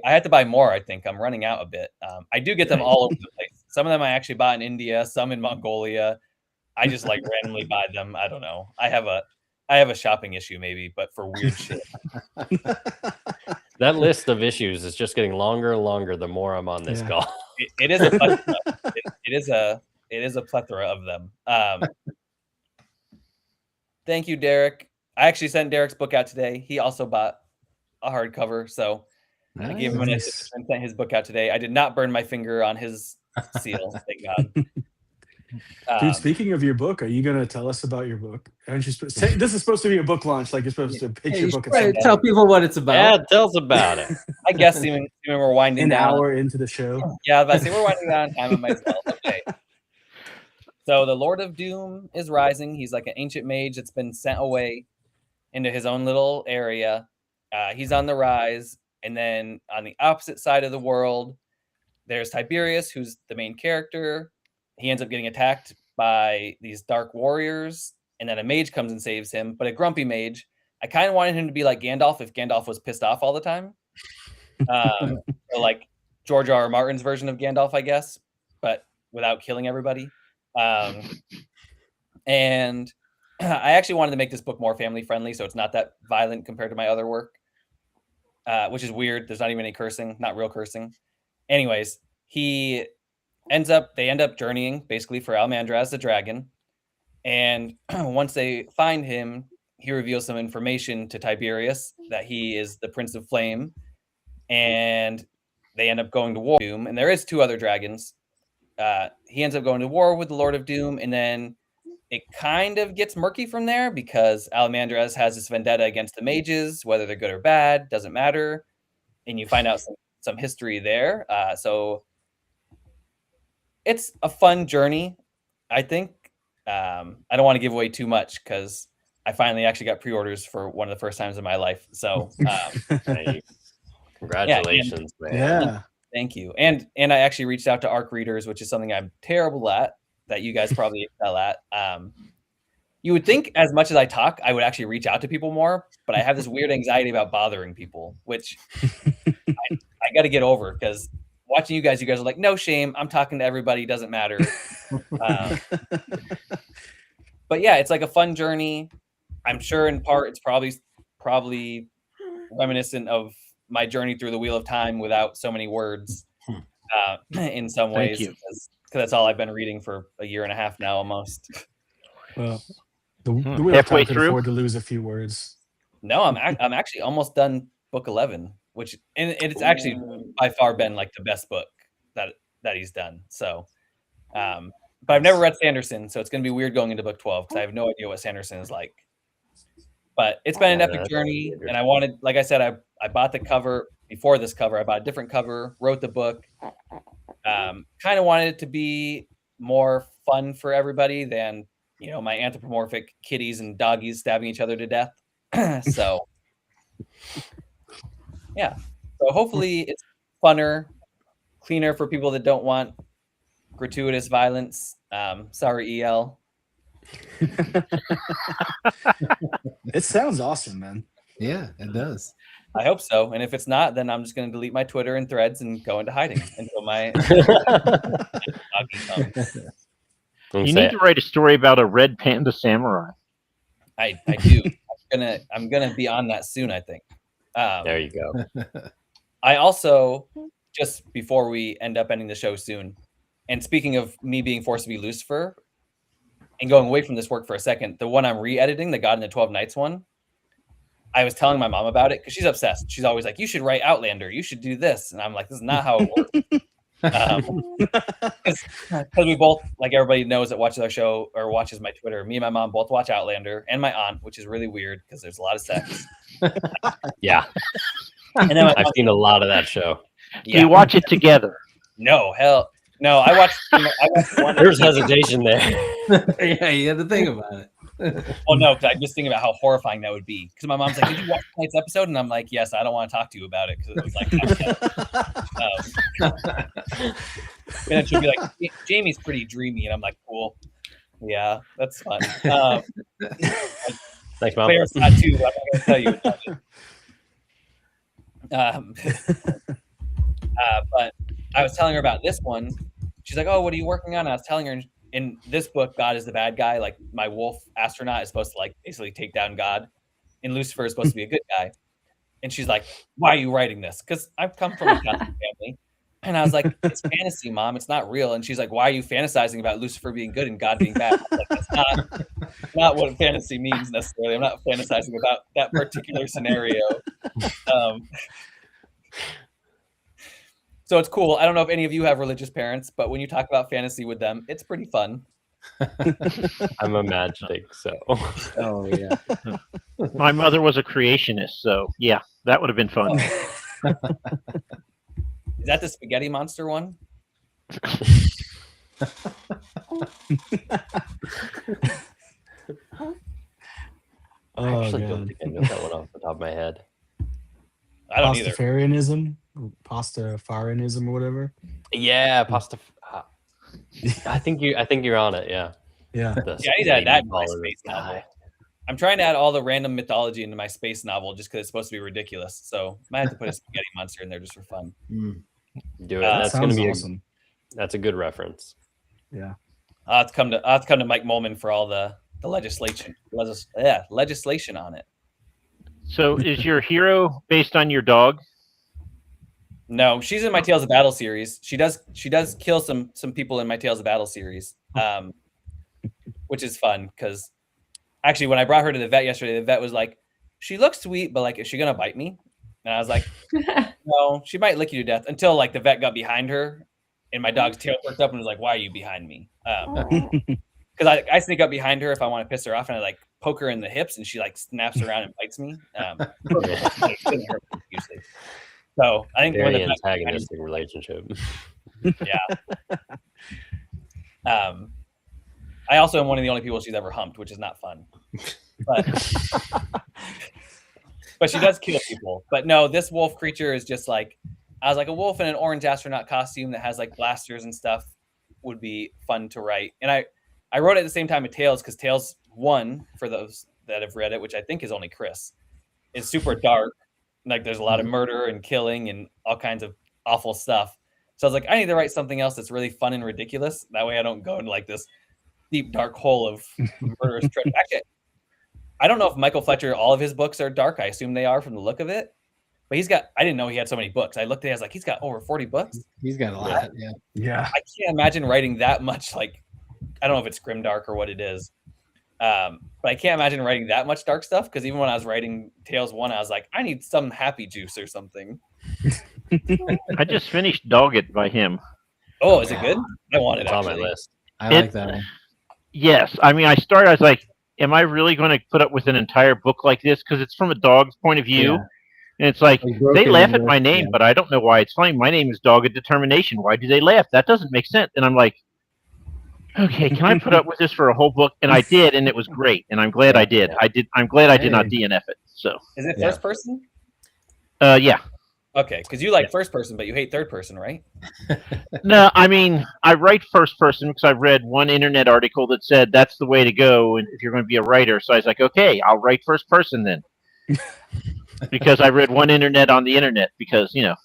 have to buy more. I think I'm running out a bit. I do get them all over the place. Some of them I actually bought in India, some in Mongolia. I just like randomly buy them. I don't know. I have a shopping issue maybe, but for weird shit. That list of issues is just getting longer and longer the more I'm on this call. It is a plethora. It is a plethora of them. Thank you, Derek. I actually sent Derek's book out today. He also bought a hardcover, so I gave him a nice and sent his book out today. I did not burn my finger on his seal, thank God. Dude, speaking of your book, are you gonna tell us about your book? Aren't you supposed this is supposed to be a book launch, like you're supposed to pitch your book at some tell people what it's about. Yeah, tell us about it. I guess even we're winding an down. hour into the show. Yeah, I say we're winding down time. I might as well. Okay. So the Lord of Doom is rising. He's like an ancient mage that's been sent away into his own little area. He's on the rise. And then on the opposite side of the world, there's Tiberius, who's the main character. He ends up getting attacked by these dark warriors. And then a mage comes and saves him, but a grumpy mage. I kind of wanted him to be like Gandalf if Gandalf was pissed off all the time. So like George R. R. Martin's version of Gandalf, I guess, but without killing everybody. And I actually wanted to make this book more family friendly, so it's not that violent compared to my other work, which is weird. There's not even any cursing, not real cursing. Anyways, they end up journeying basically for Almandraaz the dragon. And once they find him, he reveals some information to Tiberius that he is the Prince of Flame. And they end up going to war with Doom. And there is 2 other dragons. He ends up going to war with the Lord of Doom. And then it kind of gets murky from there because Almandraaz has this vendetta against the mages, whether they're good or bad, doesn't matter. And you find out some history there. So it's a fun journey, I think. I don't want to give away too much because I finally actually got pre-orders for one of the first times in my life. So congratulations, man. Yeah. Thank you. And I actually reached out to ARC readers, which is something I'm terrible at, that you guys probably excel at. You would think as much as I talk, I would actually reach out to people more, but I have this weird anxiety about bothering people, which I got to get over because watching you guys are like, no shame. I'm talking to everybody. Doesn't matter. But yeah, it's like a fun journey. I'm sure in part it's probably reminiscent of my journey through the Wheel of Time without so many words in some ways. Because that's all I've been reading for a year and a half now almost. Well, the Wheel of Time could afford to lose a few words. No, I'm actually almost done book 11, which and it's actually by far been like the best book that he's done. So, but I've never read Sanderson, so it's going to be weird going into book 12 because I have no idea what Sanderson is like. But it's been an epic journey, and I wanted, like I said, I bought the cover before this cover. I bought a different cover, wrote the book. Kind of wanted it to be more fun for everybody than my anthropomorphic kitties and doggies stabbing each other to death. So yeah, so hopefully it's funner, cleaner for people that don't want gratuitous violence. Sorry, EL. It sounds awesome, man. Yeah, it does. I hope so. And if it's not, then I'm just going to delete my Twitter and threads and go into hiding until my You need to write a story about a red panda samurai. I do. I'm gonna be on that soon, I think. There you go. I also, just before we end up ending the show soon, and speaking of me being forced to be Lucifer and going away from this work for a second, the one I'm re-editing, the God in the 12 Nights one, I was telling my mom about it because she's obsessed. She's always like, you should write Outlander. You should do this. And I'm like, this is not how it works. Because we both, like everybody knows that watches our show or watches my Twitter, me and my mom both watch Outlander, and my aunt, which is really weird because there's a lot of sex. Yeah. And then I've seen a lot of that show. Yeah. Do you watch it together? No, hell no. I watched one. There's hesitation there. Yeah, you had to think about it. Well, no, because I'm just thinking about how horrifying that would be. Because my mom's like, "Did you watch tonight's episode?" And I'm like, "Yes, I don't want to talk to you about it because it was like." And then she'll be like, "Jamie's pretty dreamy," and I'm like, "Cool, yeah, that's fun." Thanks, Mom. Claire's not too. I'm not gonna tell you. But I was telling her about this one. She's like, "Oh, what are you working on?" And I was telling her. In this book, God is the bad guy. Like my wolf astronaut is supposed to like basically take down God, and Lucifer is supposed to be a good guy. And she's like, "Why are you writing this?" Because I've come from a Catholic family, And I was like, it's fantasy, Mom. It's not real. And she's like, why are you fantasizing about Lucifer being good and God being bad? Like, that's not what fantasy means necessarily. I'm not fantasizing about that particular scenario. So it's cool. I don't know if any of you have religious parents, but when you talk about fantasy with them, it's pretty fun. I'm imagining so. Oh yeah. My mother was a creationist, so yeah, that would have been fun. Is that the spaghetti monster one? I actually don't God. think I know that one off the top of my head. I don't either. Pastafarianism or whatever. Yeah, pasta. I think you're on it. Yeah. Yeah. Yeah, I need to add that in my space novel. I'm trying to add all the random mythology into my space novel just because it's supposed to be ridiculous. So I might have to put a spaghetti monster in there just for fun. Do it. That That's going to sounds be awesome. That's a good reference. Yeah. I'll have to come to Mike Molman for all the legislation on it. So is your hero based on your dog? No, she's in my Tales of Battle series. She does kill some people in my Tales of Battle series, which is fun because actually when I brought her to the vet yesterday, the vet was like, she looks sweet, but like, is she gonna bite me? And I was like, no, she might lick you to death. Until like the vet got behind her, and my dog's tail perked up and was like, why are you behind me? Because I sneak up behind her if I want to piss her off, and I like poke her in the hips, and she like snaps around and bites me. Usually. So I think very antagonistic relationship. Yeah. I also am one of the only people she's ever humped, which is not fun. But she does kill people. But no, this wolf creature is just like, I was like, a wolf in an orange astronaut costume that has like blasters and stuff would be fun to write. And I wrote it at the same time with Tales because Tales 1, for those that have read it, which I think is only Chris, is super dark. Like there's a lot of murder and killing and all kinds of awful stuff. So I was like, I need to write something else that's really fun and ridiculous. That way I don't go into like this deep dark hole of murderous treasure. Actually, I don't know if Michael Fletcher, all of his books are dark. I assume they are from the look of it. But I didn't know he had so many books. I looked at it, I was like, he's got over 40 books. He's got a lot, Yeah. I can't imagine writing that much, like, I don't know if it's grimdark or what it is. But I can't imagine writing that much dark stuff because even when I was writing Tales 1, I was like, I need some happy juice or something. I just finished Dogged by him. Oh, is it good? I want it It's on my actually. list. I like that one. Yes. I mean, I was like, am I really going to put up with an entire book like this? Because it's from a dog's point of view. Yeah. And it's like, they laugh at my name, yeah. but I don't know why. It's funny. My name is Dogged Determination. Why do they laugh? That doesn't make sense. And I'm like, okay, can I put up with this for a whole book? And I did, and it was great. And I'm glad I did. I'm glad I did not DNF it. So. Is it first person? Yeah. Okay, because you like first person, but you hate third person, right? No, I mean, I write first person because I read one internet article that said that's the way to go if you're going to be a writer. So I was like, okay, I'll write first person then. Because I read one internet on the internet because, you know.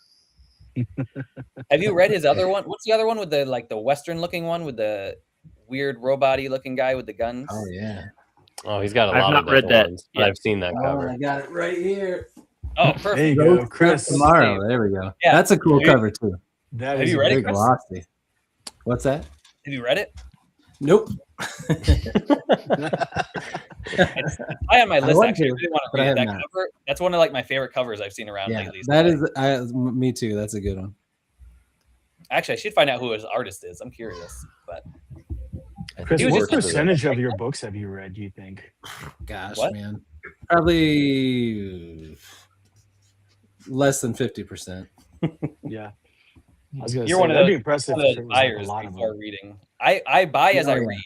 Have you read his other one? What's the other one with the Western looking one with the weird robot-y looking guy with the guns? Oh yeah. Oh, he's got a I've lot not of read that ones, yet. I've seen that cover. I got it right here. Oh, perfect. There you go, Chris. Tomorrow. There we go. Yeah. That's a cool cover too. That Have is you read it, Big Chris? velocity. What's that? Have you read it? Nope. It's high on my list. want Actually, I to, really want but to I read have that not. cover. That's one of like my favorite covers I've seen around Yeah, lately. that is. Me too. That's a good one. Actually, I should find out who his artist is. I'm curious, but Chris, He was what just- percentage of your books have you read, do you think? Gosh, What? man. Probably less than 50%. Yeah. I was gonna you're say, one of that'd be those, impressive one of if those it was like a buyers lot of before them. reading. I buy as I Oh, yeah. read.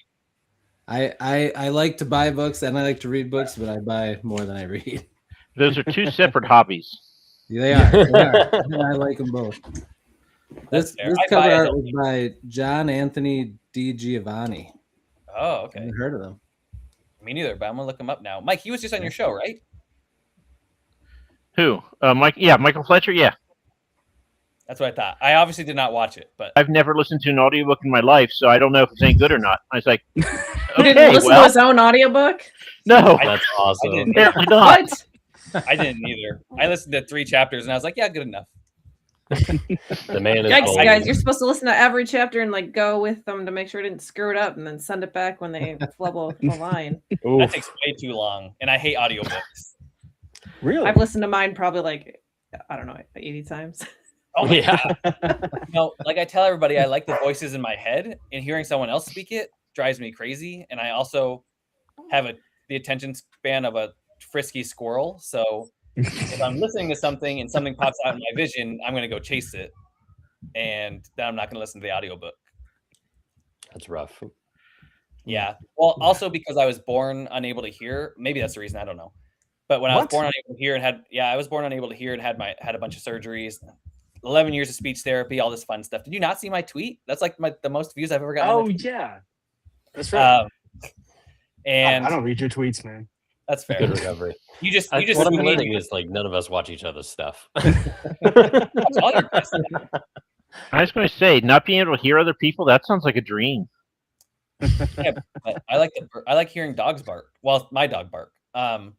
I like to buy books and I like to read books, but I buy more than I read. Those are two separate hobbies. They are. And I like them both. That's This fair. I cover buy as art I was by John Anthony Di Giovanni. Oh, okay. Never heard of them. Me neither, but I'm gonna look him up now. Mike, he was just on your show, right? Who? Mike? Yeah, Michael Fletcher. Yeah, That's what I thought. I obviously did not watch it, but I've never listened to an audiobook in my life, so I don't know if it's any good or not. I was like, He okay, didn't listen to well, his own audiobook? no, That's I awesome. didn't. apparently not. What? I didn't either. I listened to 3 chapters and I was like, yeah, good enough. The man is Yikes, bold. guys! You're supposed to listen to every chapter and like go with them to make sure I didn't screw it up, and then send it back when they flub a line. That takes way too long, and I hate audiobooks. Really? I've listened to mine probably like, I don't know, 80 times. Oh my Yeah. God. Like I tell everybody, I like the voices in my head, and hearing someone else speak it drives me crazy. And I also have the attention span of a frisky squirrel. So if I'm listening to something and something pops out in my vision, I'm going to go chase it. And then I'm not going to listen to the audiobook. That's rough. Yeah. Well, also because I was born unable to hear. Maybe that's the reason. I don't know. But when I was born unable to hear and I was born unable to hear and had a bunch of surgeries, 11 years of speech therapy, all this fun stuff. Did you not see my tweet? That's like the most views I've ever gotten. Oh yeah, that's right. And I don't read your tweets, man. That's fair. Good recovery. You just what I'm learning is like none of us watch each other's stuff. I was going to say, not being able to hear other people, that sounds like a dream. Yeah, but I like hearing dogs bark. Well, my dog bark. But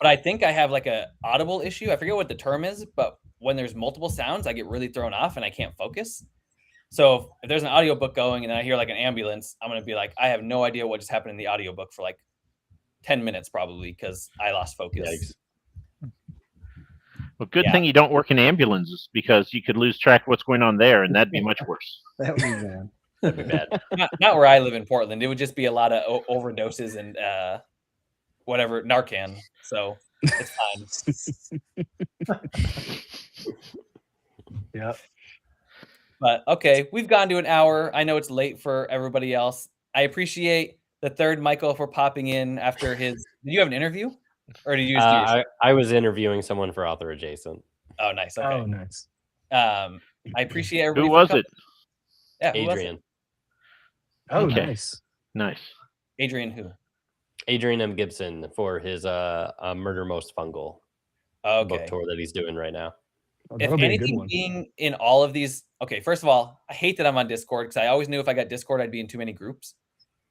I think I have like a audible issue. I forget what the term is, but when there's multiple sounds, I get really thrown off and I can't focus. So if there's an audiobook going and then I hear like an ambulance, I'm going to be like, I have no idea what just happened in the audiobook for like 10 minutes probably because I lost focus. Yikes. Well, good thing you don't work in ambulances because you could lose track of what's going on there, and that'd be much worse. That would be bad. That'd be bad. Not where I live in Portland. It would just be a lot of overdoses and whatever, Narcan. So it's fine. Yeah. But okay, we've gone to an hour. I know it's late for everybody else. I appreciate the third Michael for popping in after his. Did you have an interview, or did you? I was interviewing someone for Author Adjacent. Oh, nice. Okay. Oh, nice. I appreciate everybody. Who was it? Yeah, Adrian. Oh, Okay. nice. Nice. Adrian who? Adrian M. Gibson for his Murder Most Fungal book tour that he's doing right now. Oh, If anything, being in all of these, okay, first of all, I hate that I'm on Discord because I always knew if I got Discord, I'd be in too many groups.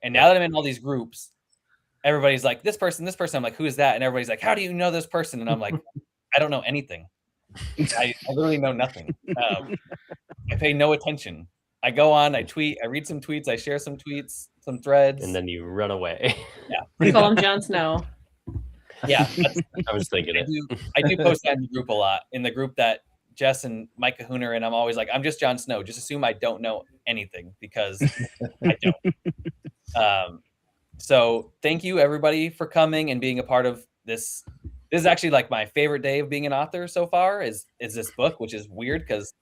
And now that I'm in all these groups, everybody's like, this person. I'm like, who is that? And everybody's like, how do you know this person? And I'm like, I don't know anything. I literally know nothing. I pay no attention. I go on, I tweet, I read some tweets, I share some tweets, some threads. And then you run away. Yeah. We call him Jon Snow. Yeah. I was thinking I do post that in the group a lot. In the group that Jess and Mike Cahoon are in, I'm always like, I'm just Jon Snow. Just assume I don't know anything because I don't. So thank you everybody for coming and being a part of this. This is actually like my favorite day of being an author so far is this book, which is weird because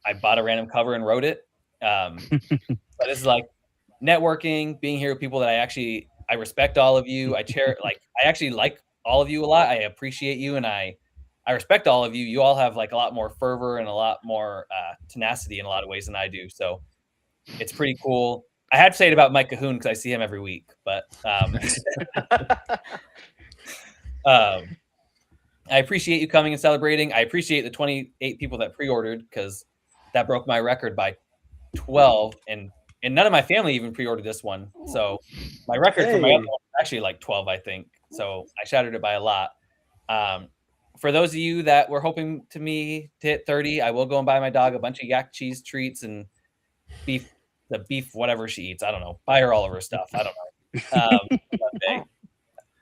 I bought a random cover and wrote it. But this is like networking, being here with people that I respect all of you. I actually like all of you a lot. I appreciate you and I respect all of you. You all have like a lot more fervor and a lot more tenacity in a lot of ways than I do. So it's pretty cool. I had to say it about Mike Cahoon because I see him every week, but I appreciate you coming and celebrating. I appreciate the 28 people that pre-ordered because that broke my record by 12, and none of my family even pre-ordered this one. So my record for my other one was actually like 12, I think. So I shattered it by a lot. For those of you that were hoping to hit 30, I will go and buy my dog a bunch of yak cheese treats and beef whatever she eats. I don't know. Buy her all of her stuff. I don't know. Mud Bay.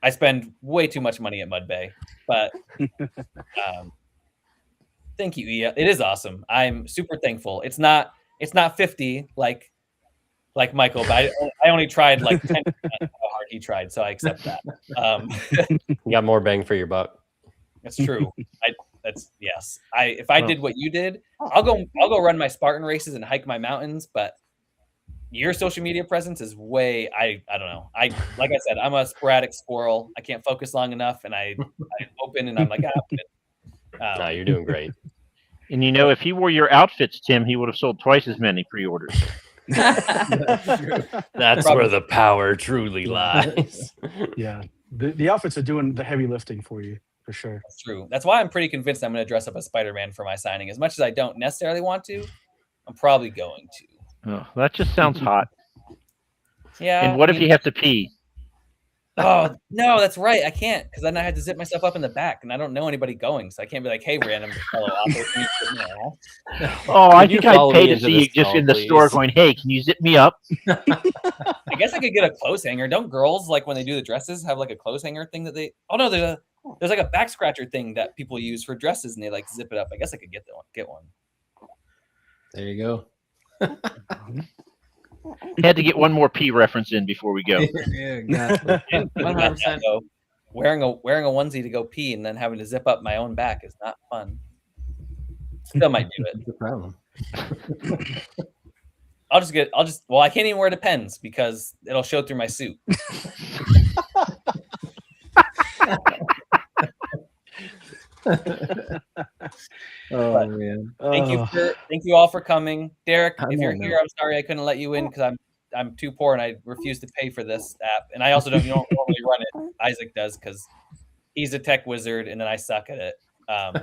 I spend way too much money at Mud Bay, but thank you, Ia. It is awesome. I'm super thankful. It's not 50 like Michael, but I only tried like 10% how hard he tried, so I accept that. You got more bang for your buck. That's true. Yes. If I did what you did, I'll go run my Spartan races and hike my mountains, but your social media presence is way I don't know. Like I said, I'm a sporadic squirrel. I can't focus long enough, and I open and I'm like, no, you're doing great. And if he wore your outfits, Tim, he would have sold twice as many pre-orders. That's where the power truly lies. Yeah, the outfits are doing the heavy lifting for you for sure. That's true. That's why I'm pretty convinced I'm going to dress up as Spider-Man for my signing. As much as I don't necessarily want to, I'm probably going to. Oh, that just sounds hot. Yeah. And what if you have to pee? Oh no, that's right. I can't because then I had to zip myself up in the back, and I don't know anybody going, so I can't be like, "Hey, random fellow author, can you zip me off?" Oh, I Could you think I'd follow pay me to into see this you just call, in the store please? going, "Hey, can you zip me up?" I guess I could get a clothes hanger. Don't girls like when they do the dresses have like a clothes hanger thing that they? Oh no, there's like a back scratcher thing that people use for dresses, and they like zip it up. I guess I could get one. There you go. Had to get one more P reference in before we go. Yeah, exactly. And think about that, though. Wearing a onesie to go pee and then having to zip up my own back is not fun. Still might do it. What's the problem? Well, I can't even wear Depends because it'll show through my suit. Oh man. Thank you all for coming. Derek, if you're know. here, I'm sorry I couldn't let you in because I'm too poor and I refuse to pay for this app. And I also don't normally run it. Isaac does because he's a tech wizard and then I suck at it. I'm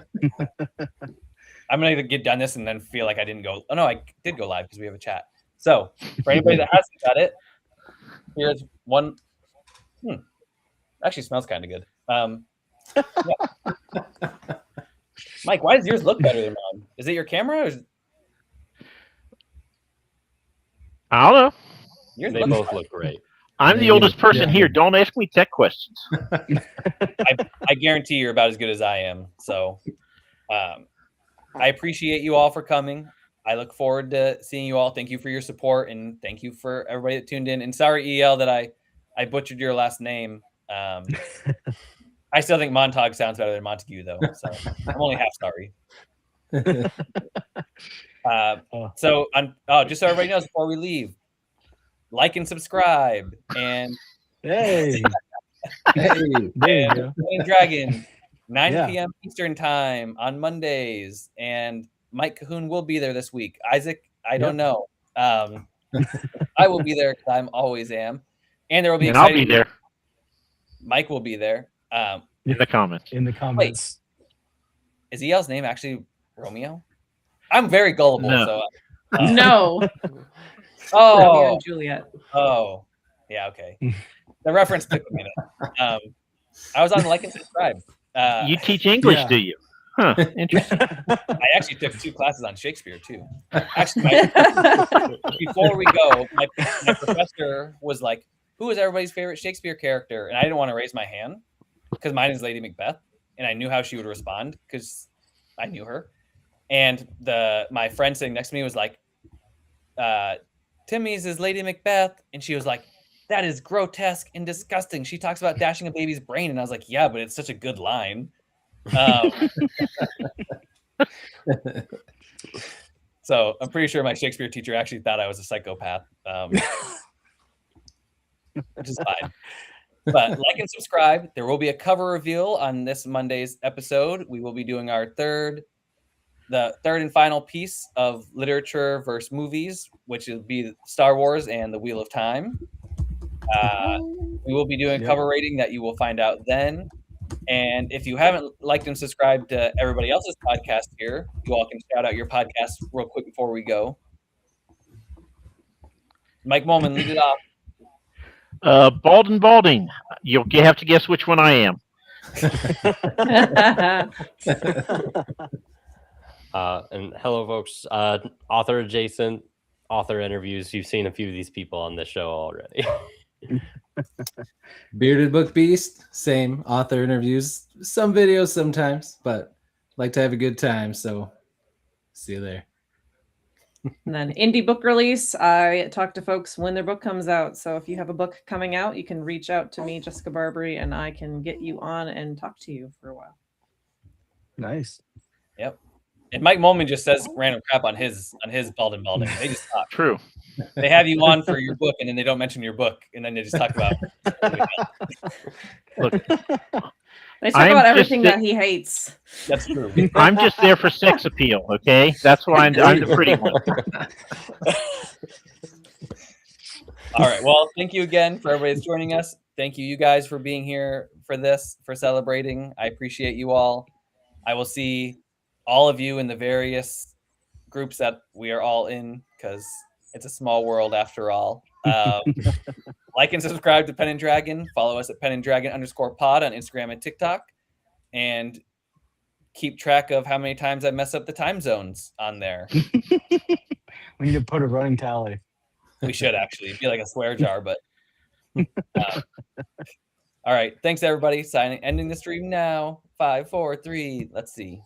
gonna get done this and then feel like I didn't go. Oh no, I did go live because we have a chat. So for anybody that hasn't got it, here's one. Actually smells kind of good. Yeah. Mike, why does yours look better than mine? Is it your camera? Or I don't know. Yours They both look great. I'm the oldest person here. Don't ask me tech questions. I guarantee you're about as good as I am. So I appreciate you all for coming. I look forward to seeing you all. Thank you for your support and thank you for everybody that tuned in. And sorry, EL, that I butchered your last name. I still think Montague sounds better than Montague, though. So I'm only half sorry. So just so everybody knows before we leave, like and subscribe. And Hey, and Dragon, 9 p.m. Eastern time on Mondays. And Mike Cahoon will be there this week. Isaac, I don't know. I will be there because I'm always am. And there will be and I'll be there. Mike will be there. In the comments. Wait, is EL's name actually Romeo? I'm very gullible. No. So No. Oh, Romeo and Juliet. Oh, yeah, okay. The reference took a minute. I was on like and subscribe. You teach English, do you? Huh. Interesting. I actually took 2 classes on Shakespeare too. Actually, before we go, my professor was like, "Who is everybody's favorite Shakespeare character?" And I didn't want to raise my hand because mine is Lady Macbeth, and I knew how she would respond because I knew her. And my friend sitting next to me was like, "Timmy's is Lady Macbeth," and she was like, "That is grotesque and disgusting. She talks about dashing a baby's brain," and I was like, "Yeah, but it's such a good line." So I'm pretty sure my Shakespeare teacher actually thought I was a psychopath, which is fine. But like and subscribe. There will be a cover reveal on this Monday's episode. We will be doing the third and final piece of literature versus movies, which will be Star Wars and The Wheel of Time. We will be doing a cover rating that you will find out then. And if you haven't liked and subscribed to everybody else's podcast here, you all can shout out your podcast real quick before we go. Mike Molman, lead it off. Balding. You'll have to guess which one I am. And hello, folks. Author adjacent, author interviews. You've seen a few of these people on this show already. Bearded Book Beast, same author interviews, some videos sometimes, but like to have a good time. So see you there. And then indie book release. I talk to folks when their book comes out. So if you have a book coming out, you can reach out to me, Jessica Barbary, and I can get you on and talk to you for a while. Nice. Yep. And Mike Molman just says random crap on his balding. They just talk. True. They have you on for your book, and then they don't mention your book, and then they just talk about. Look, They talk about everything that he hates. That's true. I'm just there for sex appeal, okay? That's why I'm the pretty one. All right. Well, thank you again for everybody that's joining us. Thank you guys for being here for celebrating. I appreciate you all. I will see all of you in the various groups that we are all in because it's a small world after all. Like and subscribe to Pen and Dragon. Follow us at Pen and Dragon _pod on Instagram and TikTok. And keep track of how many times I mess up the time zones on there. We need to put a running tally. We should actually. It'd be like a swear jar, but all right. Thanks everybody. Ending the stream now. 5, 4, 3. Let's see.